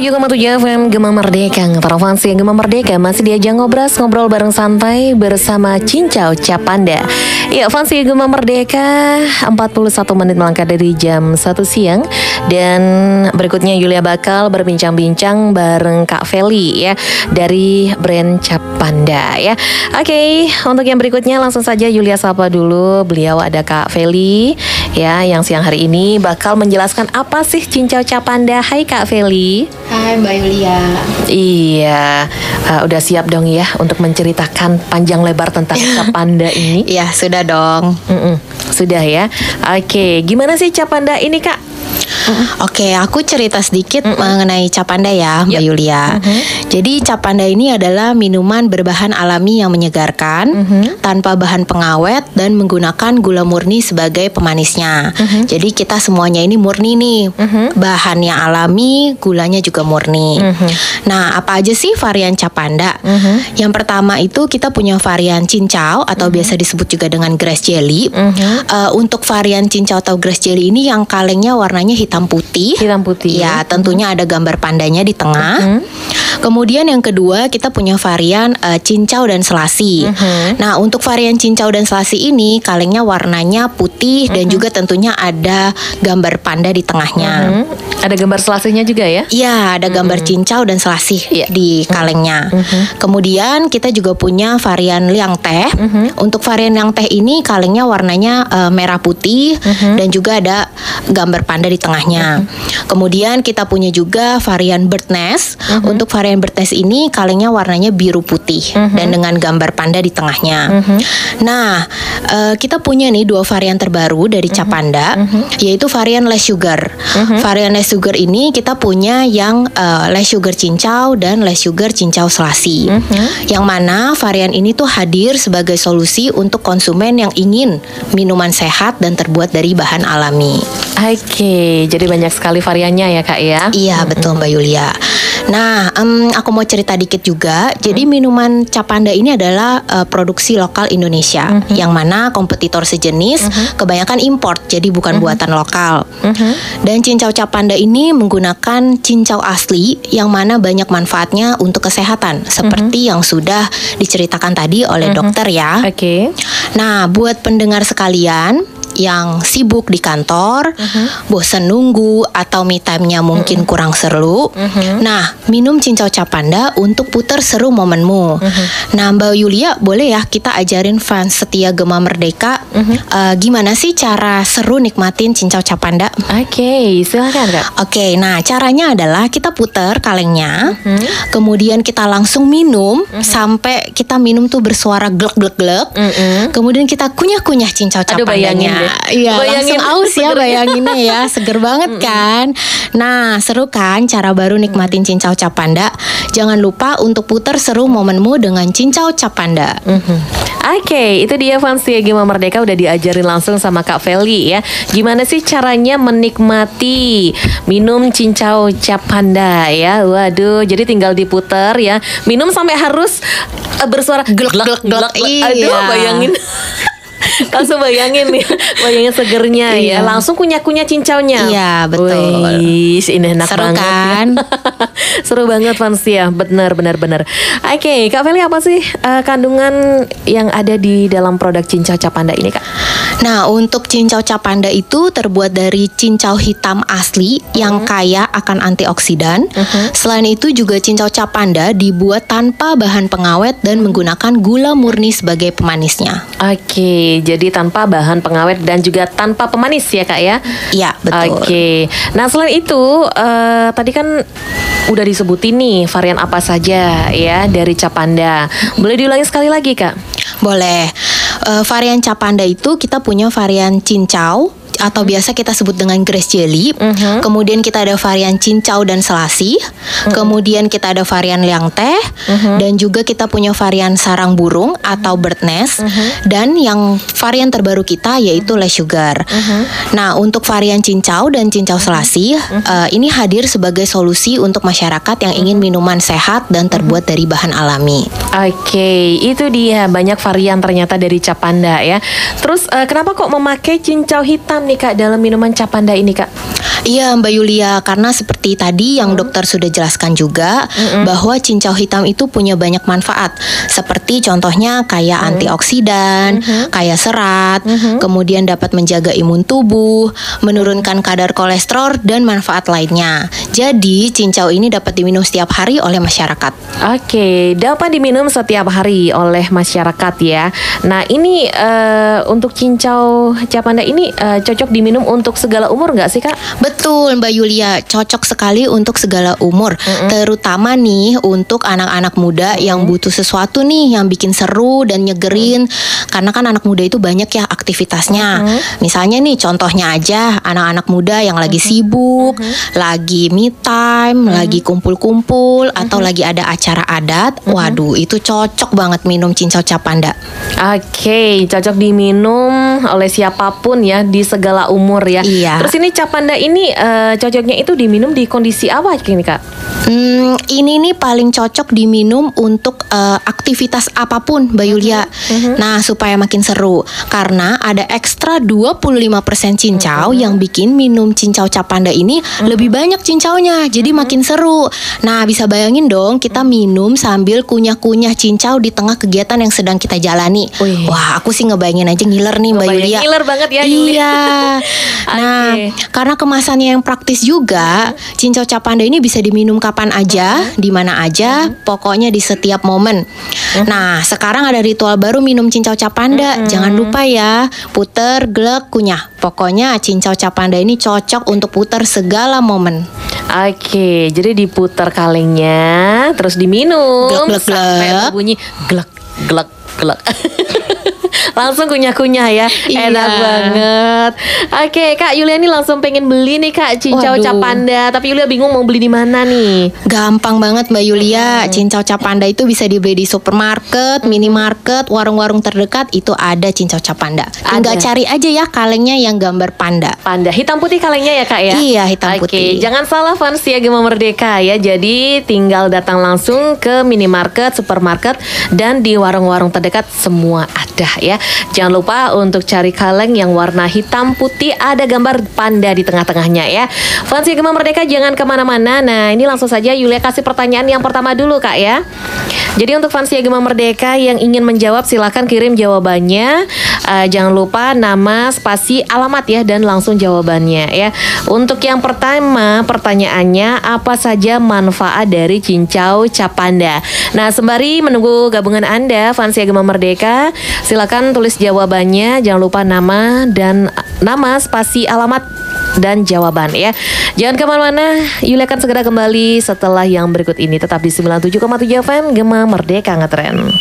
Gema Merdeka. FM Gema Merdeka. Para fans yang Gema Merdeka masih diajak ngobrol bareng santai bersama Cincau Capanda. Ya, fans yang Gema Merdeka, 41 menit melangkah dari jam 1 siang. Dan berikutnya Yulia bakal berbincang-bincang bareng Kak Feli ya, dari brand Capanda ya. Oke, untuk yang berikutnya langsung saja Yulia sapa dulu. Beliau ada Kak Feli ya, yang siang hari ini bakal menjelaskan apa sih Cincau Capanda. Hai Kak Feli. Hai Mbak Yulia. Iya, udah siap dong ya untuk menceritakan panjang lebar tentang Capanda ini? Iya, sudah dong. Sudah ya. Oke, gimana sih Capanda ini Kak? Oke, aku cerita sedikit mengenai Capanda ya, Mbak Yulia. Jadi Capanda ini adalah minuman berbahan alami yang menyegarkan, tanpa bahan pengawet dan menggunakan gula murni sebagai pemanisnya. Jadi kita semuanya ini murni nih, bahannya alami, gulanya juga murni. Nah, apa aja sih varian Capanda? Yang pertama itu kita punya varian cincau atau biasa disebut juga dengan grass jelly. Untuk varian cincau atau grass jelly ini yang kalengnya warnanya hitam putih. Hitam putih. Ya, tentunya ada gambar pandanya di tengah. Kemudian yang kedua kita punya varian cincau dan selasi. Nah, untuk varian cincau dan selasi ini kalengnya warnanya putih dan juga tentunya ada gambar panda di tengahnya. Ada gambar selasinya juga ya? Iya, ada gambar cincau dan selasi di kalengnya. Kemudian kita juga punya varian liang teh. Untuk varian liang teh ini kalengnya warnanya merah putih dan juga ada gambar panda di tengahnya. Kemudian kita punya juga varian bird nest. Untuk varian bird nest ini kalengnya warnanya biru putih dan dengan gambar panda di tengahnya. Nah, kita punya nih dua varian terbaru dari Capanda, yaitu varian less sugar. Varian less sugar ini kita punya yang less sugar cincau dan less sugar cincau selasi. Yang mana varian ini tuh hadir sebagai solusi untuk konsumen yang ingin minuman sehat dan terbuat dari bahan alami. Oke, jadi banyak sekali variannya ya Kak ya? Iya, betul Mbak Yulia. Nah, aku mau cerita dikit juga. Jadi minuman Capanda ini adalah produksi lokal Indonesia, yang mana kompetitor sejenis kebanyakan import, jadi bukan buatan lokal. Dan cincau Capanda ini menggunakan cincau asli, yang mana banyak manfaatnya untuk kesehatan, seperti yang sudah diceritakan tadi oleh dokter ya. Oke. Nah, buat pendengar sekalian yang sibuk di kantor, bosan nunggu atau me time-nya mungkin kurang seru. Nah, minum cincau Capanda untuk putar seru momenmu. Nah, Mbak Yulia, boleh ya kita ajarin fans setia Gema Merdeka gimana sih cara seru nikmatin cincau Capanda? Oke, silakan Kak. Oke, nah caranya adalah kita putar kalengnya, kemudian kita langsung minum sampai kita minum tuh bersuara glek-glek-glek. Kemudian kita kunyah-kunyah cincau Capandanya. Iya, langsung aus ya bayanginnya ya, seger banget kan. Nah, seru kan cara baru nikmatin cincau Capanda. Jangan lupa untuk putar seru momenmu dengan cincau Capanda. Oke, itu dia fans ya Gema Merdeka udah diajarin langsung sama Kak Feli ya. Gimana sih caranya menikmati minum cincau Capanda ya? Waduh, jadi tinggal diputer ya. Minum sampai harus bersuara glek glek glek. Iya. Aduh, bayangin. Langsung bayangin nih, bayangin segernya ya. Langsung kunyah-kunyah cincaunya. Iya, betul. Wih, ini enak Seru banget kan? ya. Seru banget Fansia, benar. Oke, Kak Feli, apa sih kandungan yang ada di dalam produk cincau Capanda ini, Kak? Nah, untuk cincau Capanda itu terbuat dari cincau hitam asli yang kaya akan antioksidan. Selain itu juga cincau Capanda dibuat tanpa bahan pengawet dan menggunakan gula murni sebagai pemanisnya. Oke, jadi tanpa bahan pengawet dan juga tanpa pemanis ya, Kak ya? Iya, betul. Oke, nah selain itu tadi kan udah disebutin nih varian apa saja ya dari Capanda. Boleh diulangi sekali lagi, Kak? Boleh. Varian Capanda itu kita punya varian cincau atau biasa kita sebut dengan grass jelly. Kemudian kita ada varian cincau dan selasih. Kemudian kita ada varian liang teh. Dan juga kita punya varian sarang burung atau bird nest. Dan yang varian terbaru kita yaitu less sugar. Nah, untuk varian cincau dan cincau selasih ini hadir sebagai solusi untuk masyarakat yang ingin minuman sehat dan terbuat dari bahan alami. Oke, itu dia banyak varian ternyata dari Capanda ya. Terus kenapa kok memakai cincau hitam nih, Kak, dalam minuman Capanda ini, Kak? Iya, Mbak Yulia, karena seperti tadi yang dokter sudah jelaskan juga bahwa cincau hitam itu punya banyak manfaat. Seperti contohnya kaya antioksidan, kaya serat, kemudian dapat menjaga imun tubuh, menurunkan kadar kolesterol dan manfaat lainnya. Jadi cincau ini dapat diminum setiap hari oleh masyarakat. Oke, dapat diminum setiap hari oleh masyarakat ya. Nah, ini untuk cincau Capanda ini cocok diminum untuk segala umur nggak sih, Kak? Betul, Mbak Yulia, cocok sekali untuk segala umur, terutama nih untuk anak-anak muda yang butuh sesuatu nih yang bikin seru dan nyegerin. Karena kan anak muda itu banyak ya aktivitasnya. Misalnya nih contohnya aja anak-anak muda yang lagi sibuk, lagi me time, lagi kumpul-kumpul atau lagi ada acara adat. Waduh, itu cocok banget minum cincau Capanda. Oke, cocok diminum oleh siapapun ya di segala umur ya. Iya. Terus ini Capanda ini cocoknya itu diminum di kondisi apa ini, Kak? Ini nih paling cocok diminum untuk aktivitas apapun, Mbak Yulia. Nah, supaya makin seru karena ada ekstra 25% cincau yang bikin minum cincau Capanda ini lebih banyak cincaunya. Jadi makin seru. Nah, bisa bayangin dong kita minum sambil kunyah-kunyah cincau di tengah kegiatan yang sedang kita jalani. Wah, aku sih ngebayangin aja ngiler nih, Mbak Yulia. Ngiler banget ya, Yulia. Iya. Nah, karena kemasannya yang praktis juga, cincau Capanda ini bisa diminum kapan aja, di mana aja, pokoknya di setiap momen. Nah, sekarang ada ritual baru minum cincau Capanda. Jangan lupa ya, puter, glek, kunyah. Pokoknya cincau Capanda ini cocok untuk puter segala momen. Oke, jadi diputar kalengnya, terus diminum Glek, glek, sampai glek. berbunyi glek, glek, glek. Langsung kunyah-kunyah ya. Iya. Enak banget. Oke, Kak Yulia ini langsung pengen beli nih, Kak, cincau Waduh. Capanda. Tapi Yulia bingung mau beli di mana nih. Gampang banget, Mbak Yulia. Cincau Capanda itu bisa dibeli di supermarket, minimarket, warung-warung terdekat. Itu ada cincau Capanda. Tinggal Ada. cari aja ya kalengnya yang gambar panda. Panda hitam putih kalengnya ya, Kak ya. Iya, hitam Oke, putih. jangan salah fans ya Gema Merdeka ya. Jadi tinggal datang langsung ke minimarket, supermarket, dan di warung-warung terdekat semua ada ya. Jangan lupa untuk cari kaleng yang warna hitam putih ada gambar panda di tengah-tengahnya ya. Fans Gema Merdeka jangan kemana-mana. Nah, ini langsung saja Yulia kasih pertanyaan yang pertama dulu, Kak ya. Jadi untuk fans Gema Merdeka yang ingin menjawab silahkan kirim jawabannya. Jangan lupa nama, spasi, alamat ya, dan langsung jawabannya ya. Untuk yang pertama pertanyaannya, apa saja manfaat dari cincau Capanda? Nah, sembari menunggu gabungan Anda fans Gema Merdeka, silakan tulis jawabannya. Jangan lupa nama dan nama, spasi, alamat dan jawaban ya. Jangan kemana-mana, Yulia akan segera kembali setelah yang berikut ini. Tetap di 97,7 FM Gema Merdeka Ngetren.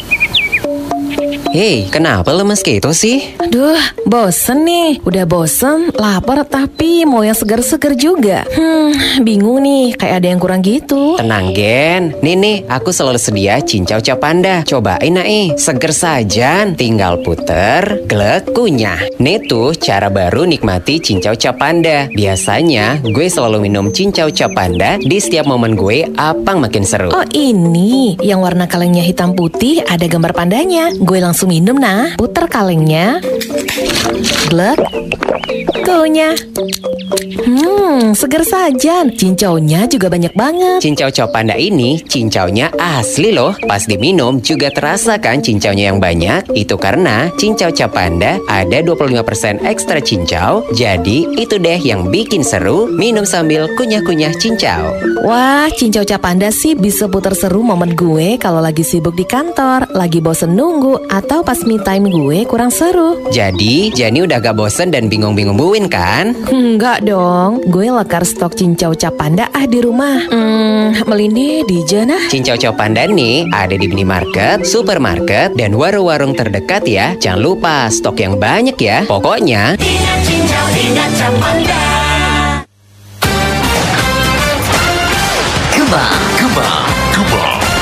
Hei, kenapa lemes gitu sih? Aduh, bosen nih. Udah bosen, lapar tapi mau yang segar-segar juga. Bingung nih, kayak ada yang kurang gitu. Tenang Gen, nih aku selalu sedia cincau Capanda. Cobain seger sajan, tinggal puter, glek, kunyah. Nih tuh cara baru nikmati cincau Capanda. Biasanya gue selalu minum cincau Capanda di setiap momen gue apang makin seru. Oh ini, yang warna kalengnya hitam putih ada gambar pandanya. Gue langsung langsung minum nah. Puter kalengnya. Glek. Kunyah. Seger saja. Cincaunya juga banyak banget. Cincau Chow Panda ini cincaunya asli loh. Pas diminum juga terasa kan cincaunya yang banyak. Itu karena Cincau Chow Panda ada 25% ekstra cincau. Jadi itu deh yang bikin seru minum sambil kunyah-kunyah cincau. Wah, Cincau Chow Panda sih bisa putar seru momen gue kalau lagi sibuk di kantor, lagi bosen nunggu, atau pas me time gue kurang seru. Jadi Jani udah gak bosen dan bingung-bingung buin kan? Enggak dong, gue lekar stok Cincau Chow Panda di rumah. Melindi di Jana. Cincau Chow Panda nih ada di minimarket, supermarket, dan warung-warung terdekat ya. Jangan lupa stok yang banyak ya. Pokoknya Ingat cincau, ingat Chow Panda. Kembang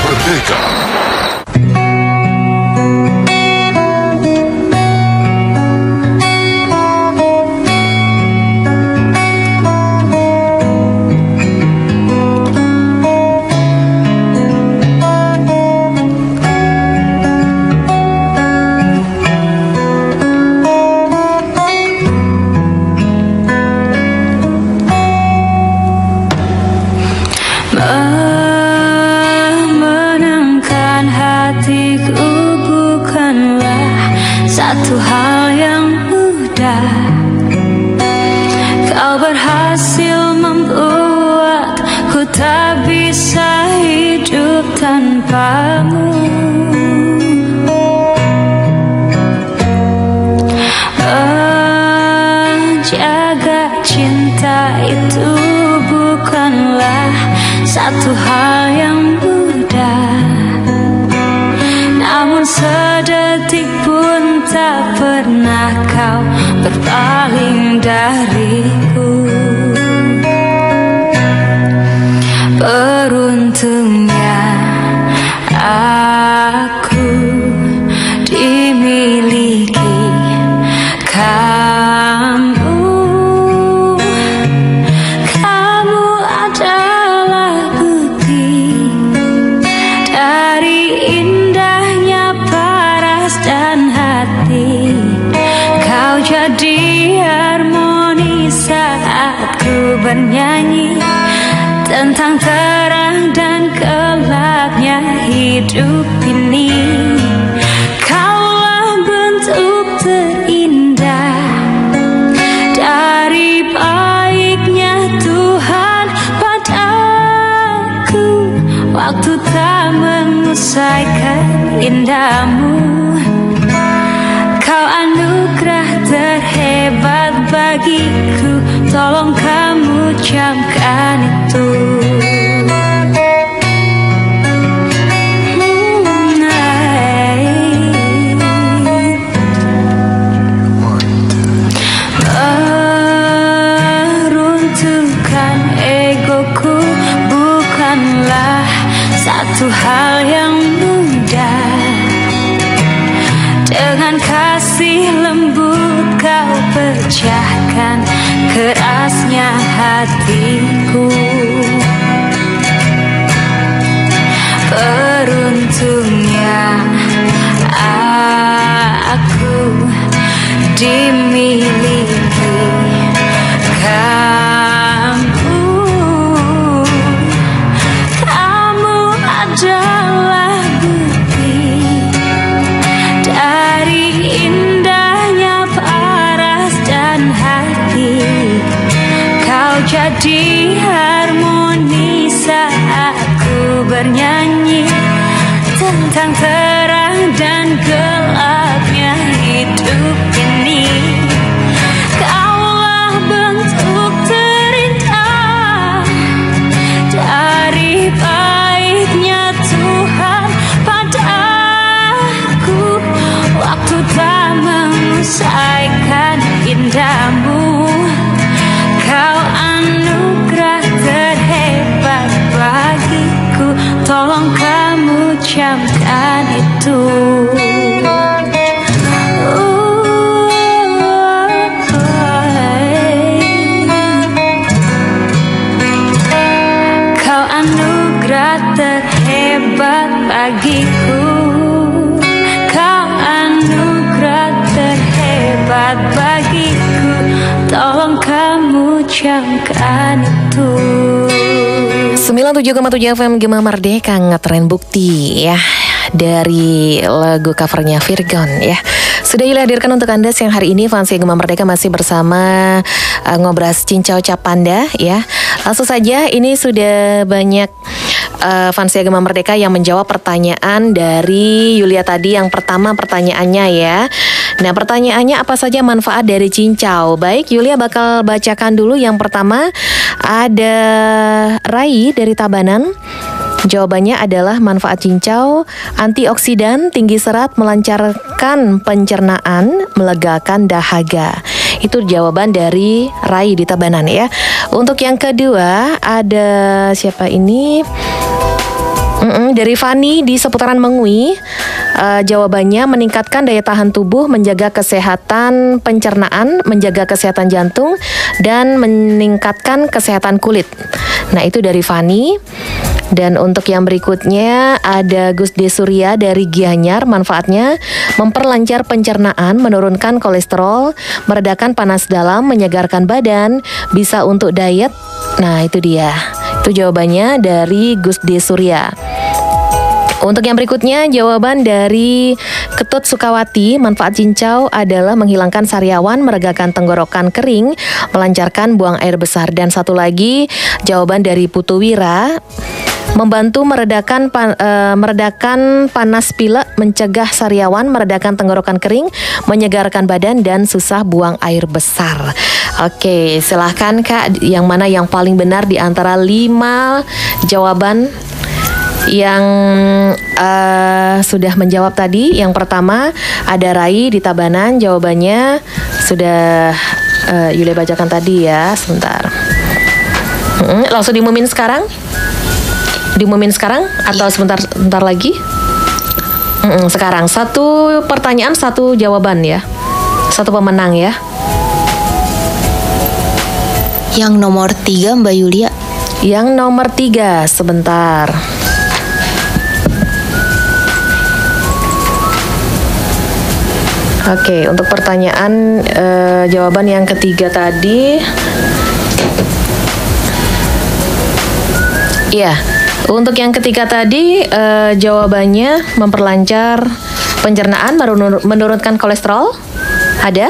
Merdeka. Menangkan hatiku bukanlah satu hal yang mudah. Kau berhasil membuatku tak bisa hidup tanpamu. Jaga cinta itu bukanlah satu hal yang mudah. Namun sedetik pun tak pernah kau berpaling dariku. Beruntungnya aku dimiliki kamu. Kamu adalah bukti dari indahnya paras dan hati. Kau jadi harmoni saat ku bernyanyi tentang terang dan gelapnya hidup ini. Kaulah bentuk terindah dari baiknya Tuhan padaku. Waktu tak mengusai keindahanmu. Kau anugerah terhebat bagiku. Tolong kamu camkan itu. Meruntuhkan egoku bukanlah satu hal yang mudah. Dengan kasih lembut kau pecahkan kerasnya hatiku. Beruntungnya aku dimiliki kamu. Kamu adalah bukti dari indahnya paras dan hati. Kau jadi harmoni saat ku bernyanyi tentang terang dan gelapnya hidup ini. Kaulah bentuk terindah dari baiknya Tuhan padaku. Waktu tak mengusaikan indahmu. Kau anugerah terhebat bagiku. Tolong kamu camkan itu. Kau anugerah terhebat bagiku. Kau anugerah anugerah terhebat bagiku. Tolong kamu camkan itu. 97,7 FM Gema Merdeka, ngetren bukti ya, dari lagu covernya Virgon ya. Sudah Yulia hadirkan untuk Anda siang hari ini. Fans Gema Merdeka masih bersama Ngobras Cincau Capanda ya. Langsung saja, ini sudah banyak fans Gema Merdeka yang menjawab pertanyaan dari Yulia tadi. Yang pertama pertanyaannya ya. Nah, pertanyaannya apa saja manfaat dari cincau? Baik, Yulia bakal bacakan dulu. Yang pertama ada Rai dari Tabanan. Jawabannya adalah manfaat cincau antioksidan, tinggi serat, melancarkan pencernaan, melegakan dahaga. Itu jawaban dari Rai di Tabanan ya. Untuk yang kedua ada siapa ini? Dari Fani di seputaran Mengui. Jawabannya meningkatkan daya tahan tubuh, menjaga kesehatan pencernaan, menjaga kesehatan jantung, dan meningkatkan kesehatan kulit. Nah, itu dari Fani. Dan untuk yang berikutnya ada Gus De Surya dari Gianyar. Manfaatnya memperlancar pencernaan, menurunkan kolesterol, meredakan panas dalam, menyegarkan badan, bisa untuk diet. Nah, itu dia. Itu jawabannya dari Gus De Surya. Untuk yang berikutnya jawaban dari Ketut Sukawati. Manfaat cincau adalah menghilangkan sariawan, meregakan tenggorokan kering, melancarkan buang air besar. Dan satu lagi jawaban dari Putu Wira, membantu meredakan panas pilek, mencegah sariawan, meredakan tenggorokan kering, menyegarkan badan, dan susah buang air besar. Oke, silahkan Kak, yang mana yang paling benar di antara 5 jawaban yang sudah menjawab tadi? Yang pertama ada Rai di Tabanan. Jawabannya sudah Yulia bacakan tadi ya. Sebentar. Langsung diumumin sekarang? Diumumin sekarang atau sebentar lagi? Sekarang. 1 pertanyaan 1 jawaban ya. 1 pemenang ya. Yang nomor 3 Mbak Yulia. Yang nomor 3, sebentar. Oke, untuk pertanyaan jawaban yang ketiga tadi, iya, untuk yang ketiga tadi jawabannya memperlancar pencernaan, menurunkan kolesterol, ada,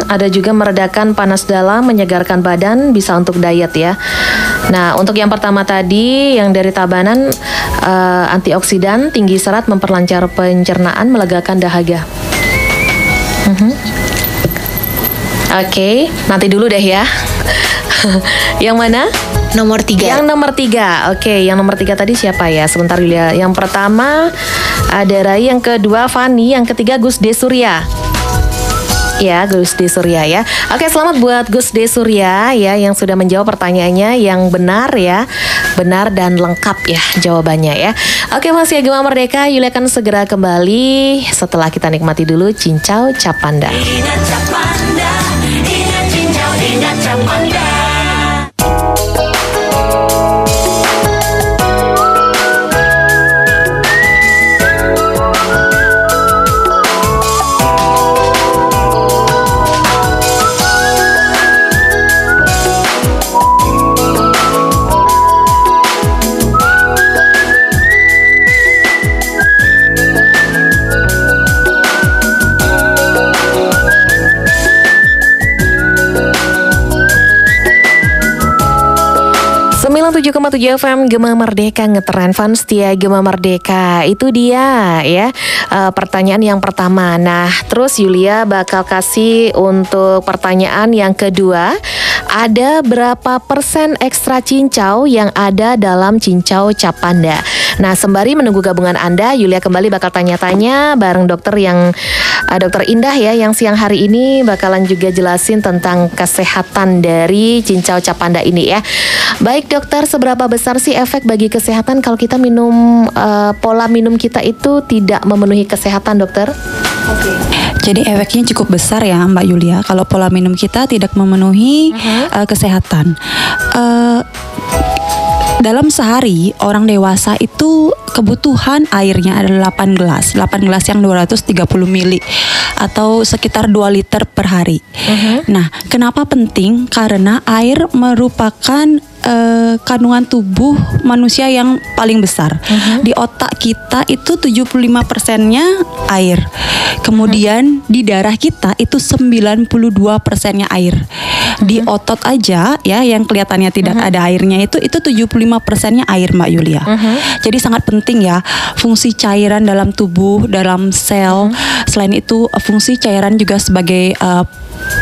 ada juga meredakan panas dalam, menyegarkan badan, bisa untuk diet ya. Nah, untuk yang pertama tadi yang dari Tabanan, antioksidan, tinggi serat, memperlancar pencernaan, melegakan dahaga. Oke, nanti dulu deh ya. Yang mana? Nomor 3. Yang nomor 3. Oke, yang nomor 3 tadi siapa ya? Sebentar Yulia. Yang pertama ada Rai, yang kedua Fani, yang ketiga Gus De Surya. Ya, Gus De Surya ya. Oke, selamat buat Gus De Surya ya yang sudah menjawab pertanyaannya yang benar ya. Benar dan lengkap ya jawabannya ya. Oke, masih Gema Merdeka. Yulia akan segera kembali setelah kita nikmati dulu Cincau Capanda. Ingat Capanda, ingat cincau, ingat Capanda. Sembilan 97,7 FM Gema Merdeka, ngetren fans setia Gema Merdeka. Itu dia ya pertanyaan yang pertama. Nah, terus Yulia bakal kasih untuk pertanyaan yang kedua. Ada berapa persen ekstra cincau yang ada dalam Cincau Capanda? Nah, sembari menunggu gabungan Anda, Yulia kembali bakal tanya-tanya bareng dokter yang Dokter Indah ya, yang siang hari ini bakalan juga jelasin tentang kesehatan dari Cincau Capanda ini ya. Baik dokter, seberapa besar sih efek bagi kesehatan kalau kita minum pola minum kita itu tidak memenuhi kesehatan, dokter? Oke. Jadi efeknya cukup besar ya Mbak Yulia kalau pola minum kita tidak memenuhi kesehatan. Dalam sehari orang dewasa itu kebutuhan airnya adalah 8 gelas. 8 gelas yang 230 mili atau sekitar 2 liter per hari. Nah, kenapa penting? Karena air merupakan kandungan tubuh manusia yang paling besar. Di otak kita itu 75%-nya air. Kemudian di darah kita itu 92%-nya air. Di otot aja ya yang kelihatannya tidak ada airnya itu 75%-nya air, Mbak Yulia. Jadi sangat penting ya fungsi cairan dalam tubuh, dalam sel. Selain itu fungsi cairan juga sebagai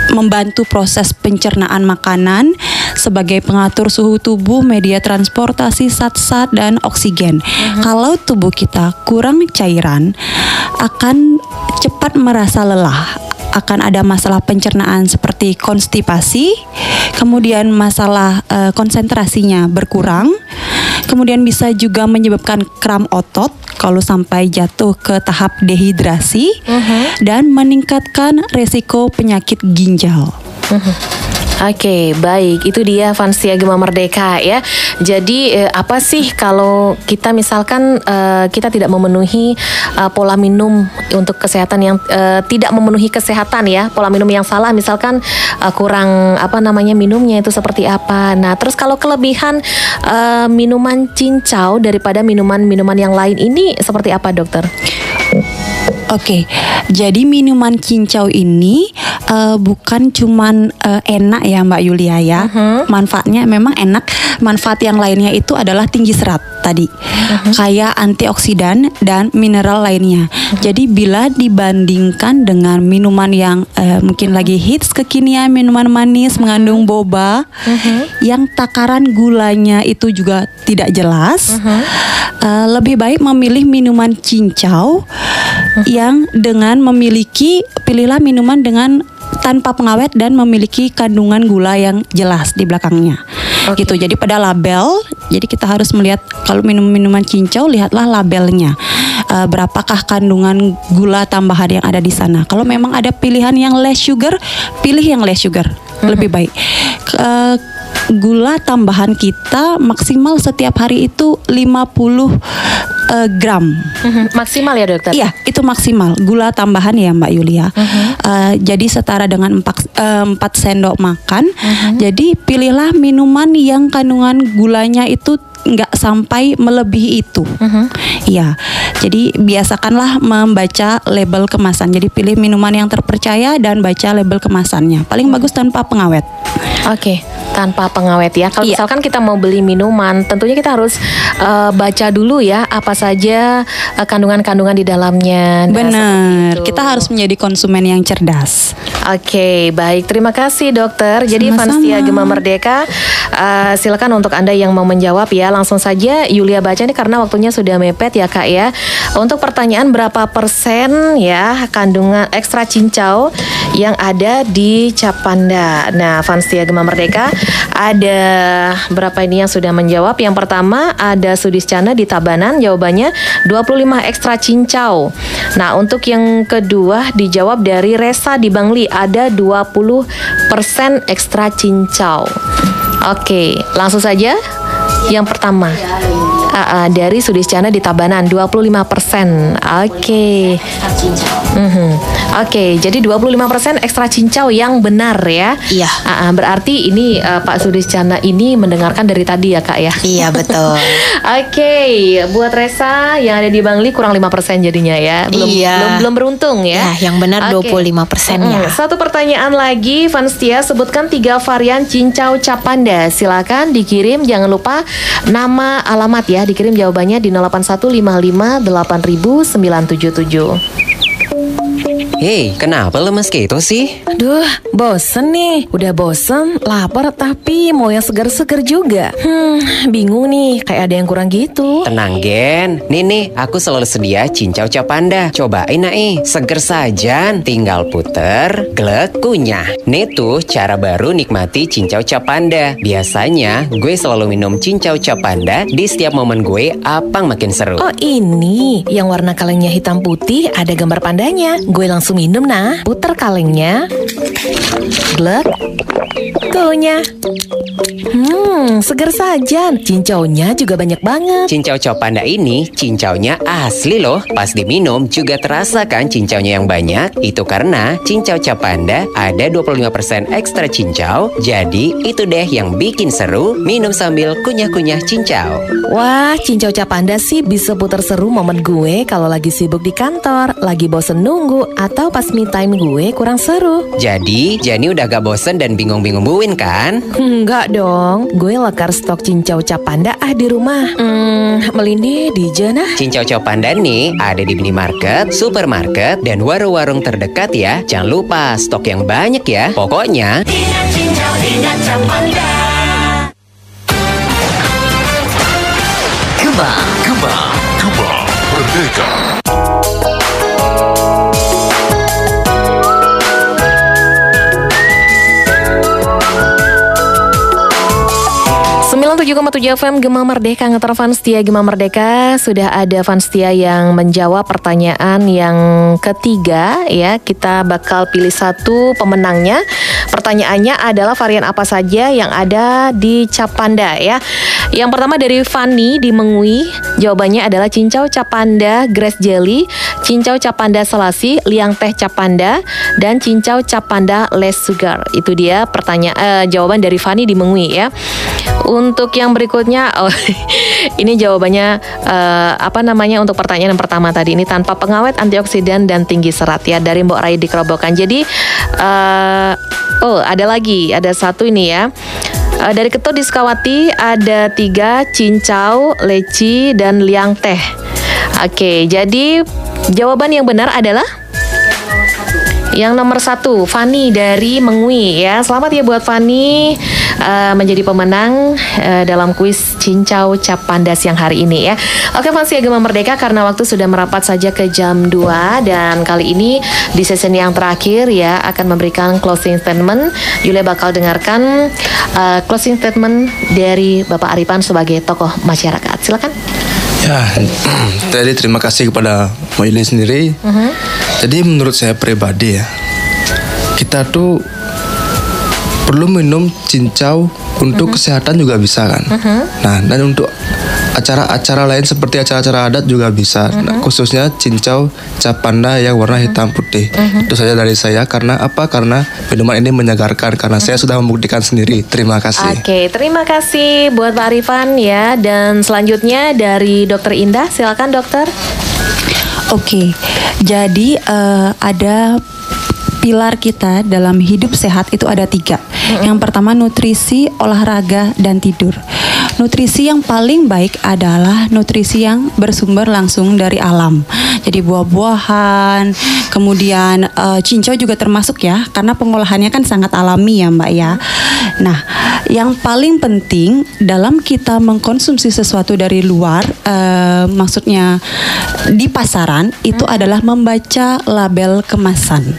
membantu proses pencernaan makanan, sebagai pengatur suhu tubuh, media transportasi zat-zat dan oksigen. Kalau tubuh kita kurang cairan, akan cepat merasa lelah, akan ada masalah pencernaan seperti konstipasi, kemudian masalah konsentrasinya berkurang, kemudian bisa juga menyebabkan kram otot kalau sampai jatuh ke tahap dehidrasi, dan meningkatkan resiko penyakit ginjal. Oke, baik. Itu dia Vansia Gema Merdeka ya. Jadi apa sih kalau kita misalkan kita tidak memenuhi pola minum untuk kesehatan yang tidak memenuhi kesehatan ya, pola minum yang salah, misalkan kurang minumnya itu seperti apa. Nah, terus kalau kelebihan minuman cincau daripada minuman-minuman yang lain ini seperti apa, dokter? Oke, jadi minuman cincau ini bukan cuman enak ya Mbak Yulia ya. Manfaatnya memang enak. Manfaat yang lainnya itu adalah tinggi serat tadi, kayak antioksidan dan mineral lainnya. Jadi bila dibandingkan dengan minuman yang mungkin lagi hits kekinian, minuman manis mengandung boba, yang takaran gulanya itu juga tidak jelas, lebih baik memilih minuman cincau yang dengan pilihlah minuman dengan tanpa pengawet dan memiliki kandungan gula yang jelas di belakangnya. Gitu. Jadi pada label, jadi kita harus melihat kalau minuman cincau, lihatlah labelnya. Berapakah kandungan gula tambahan yang ada di sana. Kalau memang ada pilihan yang less sugar, pilih yang less sugar. Lebih baik. Gula tambahan kita maksimal setiap hari itu 50 gram. Maksimal ya, dokter? Iya, itu maksimal gula tambahan ya Mbak Yulia. Jadi setara dengan 4 sendok makan. Jadi pilihlah minuman yang kandungan gulanya itu nggak sampai melebihi itu. Iya. Jadi biasakanlah membaca label kemasan. Jadi pilih minuman yang terpercaya dan baca label kemasannya. Paling bagus tanpa pengawet. Oke, tanpa pengawet ya. Kalau misalkan kita mau beli minuman, tentunya kita harus baca dulu ya apa saja kandungan-kandungan di dalamnya. Benar. Kita harus menjadi konsumen yang cerdas. Oke, baik. Terima kasih dokter. Jadi Vansia Gema Merdeka, silakan untuk Anda yang mau menjawab ya. Langsung saja Yulia baca nih karena waktunya sudah mepet ya Kak ya. Untuk pertanyaan berapa persen ya kandungan ekstra cincau yang ada di cap Panda. Nah, Vansia Gema Merdeka ada berapa ini yang sudah menjawab. Yang pertama ada Sudiscana di Tabanan, jawabannya 25 ekstra cincau. Nah, untuk yang kedua dijawab dari Resa di Bangli, ada 20% ekstra cincau. Oke, langsung saja. Yang pertama dari Sudiscana di Tabanan 25%. Oke. Oke, jadi 25% ekstra cincau yang benar ya. Iya. Berarti ini Pak Sudiscana ini mendengarkan dari tadi ya Kak ya. Iya, betul. Oke, buat Resa yang ada di Bangli kurang 5% jadinya ya. Belum beruntung ya. Ya, yang benar 25%-nya. Satu pertanyaan lagi, Vanstia, sebutkan 3 varian cincau cap Panda. Silakan dikirim, jangan lupa nama, alamat ya. Dikirim jawabannya di 08155 8000 977. Hei, kenapa lemes gitu sih? Aduh, bosen nih. Udah bosen, lapar tapi mau yang segar-segar juga. Bingung nih, kayak ada yang kurang gitu. Tenang Gen, nih aku selalu sedia cincau cap Panda. Cobain seger saja, tinggal puter, glek, kunyah. Nih tuh cara baru nikmati cincau cap Panda. Biasanya gue selalu minum cincau cap Panda di setiap momen gue apang makin seru. Oh ini, yang warna kalengnya hitam putih ada gambar pandanya. Gue langsung langsung minum nah. Puter kalengnya. Glek. Kunyah. Seger saja. Cincaunya juga banyak banget. Cincau Chow Panda ini cincaunya asli loh. Pas diminum juga terasa kan cincaunya yang banyak. Itu karena cincau Chow Panda ada 25% ekstra cincau. Jadi itu deh yang bikin seru minum sambil kunyah-kunyah cincau. Wah, cincau Chow Panda sih bisa putar seru momen gue kalau lagi sibuk di kantor, lagi bosen nunggu, atau pas me time gue kurang seru. Jadi Jani udah gak bosen dan bingung-bingung buin kan? Enggak dong, gue lekar stok cincau Chow Panda di rumah. Melindi di Jana. Cincau Chow Panda nih ada di minimarket, supermarket, dan warung-warung terdekat ya. Jangan lupa stok yang banyak ya. Pokoknya Ingat cincau, ingat Chow Panda. Gema Merdeka. 97,7 FM Gema Merdeka, ngetar Fanstia Gema Merdeka. Sudah ada Fanstia yang menjawab pertanyaan yang ketiga ya. Kita bakal pilih satu pemenangnya. Pertanyaannya adalah varian apa saja yang ada di Chow Panda ya. Yang pertama dari Fanny di Mengui. Jawabannya adalah cincau Chow Panda Grass Jelly, cincau Chow Panda Selasi, liang teh Chow Panda, dan cincau Chow Panda Less Sugar. Itu dia jawaban dari Fanny di Mengui ya. Untuk yang berikutnya, ini jawabannya untuk pertanyaan yang pertama tadi ini tanpa pengawet, antioksidan dan tinggi serat ya, dari Mbok Rai di Kerobokan. Jadi ada satu ini ya. Dari Ketut di Sukawati ada 3 cincau, leci dan liang teh. Oke, jadi jawaban yang benar adalah yang nomor 1, Fanny dari Mengui ya. Selamat ya buat Fanny menjadi pemenang dalam kuis Cincau Chow Panda siang hari ini ya. Oke, Fanstia Gema Merdeka, karena waktu sudah merapat saja ke jam 2 dan kali ini di sesi yang terakhir ya akan memberikan closing statement. Yule bakal dengarkan closing statement dari Bapak Aripan sebagai tokoh masyarakat. Silakan. Ya, jadi terima kasih kepada Mbak Yuli sendiri. Jadi menurut saya pribadi ya, kita tuh perlu minum cincau untuk kesehatan juga bisa kan. Nah, dan untuk acara-acara lain seperti acara-acara adat juga bisa. Nah, khususnya cincau Chow Panda yang warna hitam putih. Itu saja dari saya. Karena apa? Karena minuman ini menyegarkan. Karena saya sudah membuktikan sendiri. Terima kasih. Oke, terima kasih buat Pak Arifan ya. Dan selanjutnya dari Dokter Indah, silakan dokter. Oke, jadi ada pilar kita dalam hidup sehat itu ada 3. Yang pertama nutrisi, olahraga, dan tidur. Nutrisi yang paling baik adalah nutrisi yang bersumber langsung dari alam. Jadi buah-buahan, kemudian cincau juga termasuk ya, karena pengolahannya kan sangat alami ya Mbak ya. Nah, yang paling penting dalam kita mengkonsumsi sesuatu dari luar, maksudnya di pasaran, itu adalah membaca label kemasan.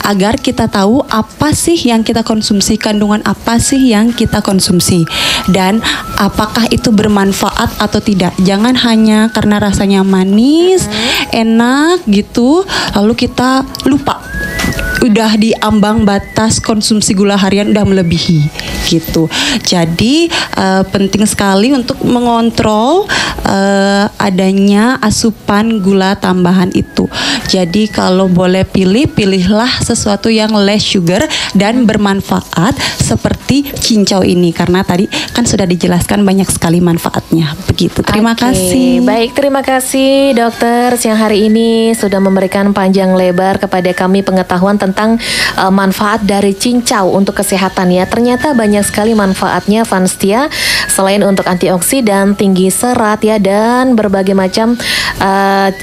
Agar kita tahu apa sih yang kita konsumsi, kandungan apa sih yang kita konsumsi, dan apakah itu bermanfaat atau tidak. Jangan hanya karena rasanya manis, enak gitu, lalu kita lupa. Udah di ambang batas konsumsi gula harian udah melebihi gitu. Jadi penting sekali untuk mengontrol adanya asupan gula tambahan itu. Jadi kalau boleh pilihlah sesuatu yang less sugar dan bermanfaat seperti cincau ini, karena tadi kan sudah dijelaskan banyak sekali manfaatnya. Begitu. Terima kasih. Baik, terima kasih dokter siang hari ini sudah memberikan panjang lebar kepada kami pengetahuan tentang manfaat dari cincau untuk kesehatan ya. Ternyata banyak sekali manfaatnya Fanstia, selain untuk antioksidan, tinggi serat ya, dan berbagai macam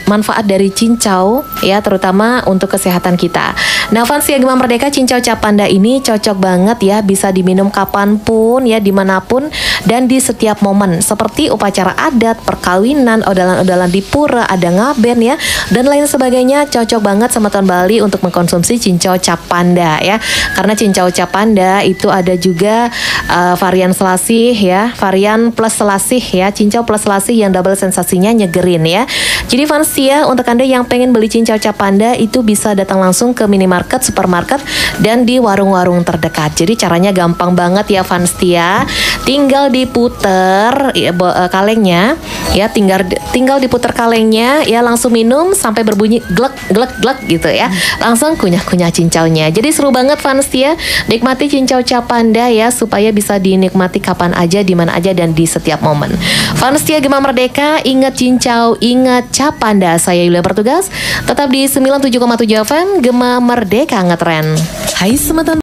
manfaat dari cincau ya, terutama untuk kesehatan kita. Nah, Fanstia Gema Merdeka, cincau Chow Panda ini cocok banget ya, bisa diminum kapanpun ya, dimanapun dan di setiap momen, seperti upacara adat, perkawinan, odalan-odalan di pura, ada ngaben ya, dan lain sebagainya. Cocok banget sama Tuan Bali untuk mengkonsumsi cincau Chow Panda ya, karena cincau Chow Panda itu ada juga juga varian selasih ya, varian plus selasih ya, cincau plus selasih yang double sensasinya nyegerin ya. Jadi Fansia, untuk Anda yang pengen beli cincau cap panda itu bisa datang langsung ke minimarket, supermarket, dan di warung-warung terdekat. Jadi caranya gampang banget ya Fansia. Tinggal diputer ya, kalengnya ya, tinggal diputer kalengnya ya, langsung minum sampai berbunyi glek glek glek gitu ya. Langsung kunyah-kunyah cincaunya. Jadi seru banget Fansia, nikmati cincau cap panda ya, supaya bisa dinikmati kapan aja, di mana aja, dan di setiap momen. Fansia Gema Merdeka, ingat cincau, ingat cap panda. Saya Yulia bertugas tetap di 97,7 FM Gema Merdeka ngetren. Hai teman-teman.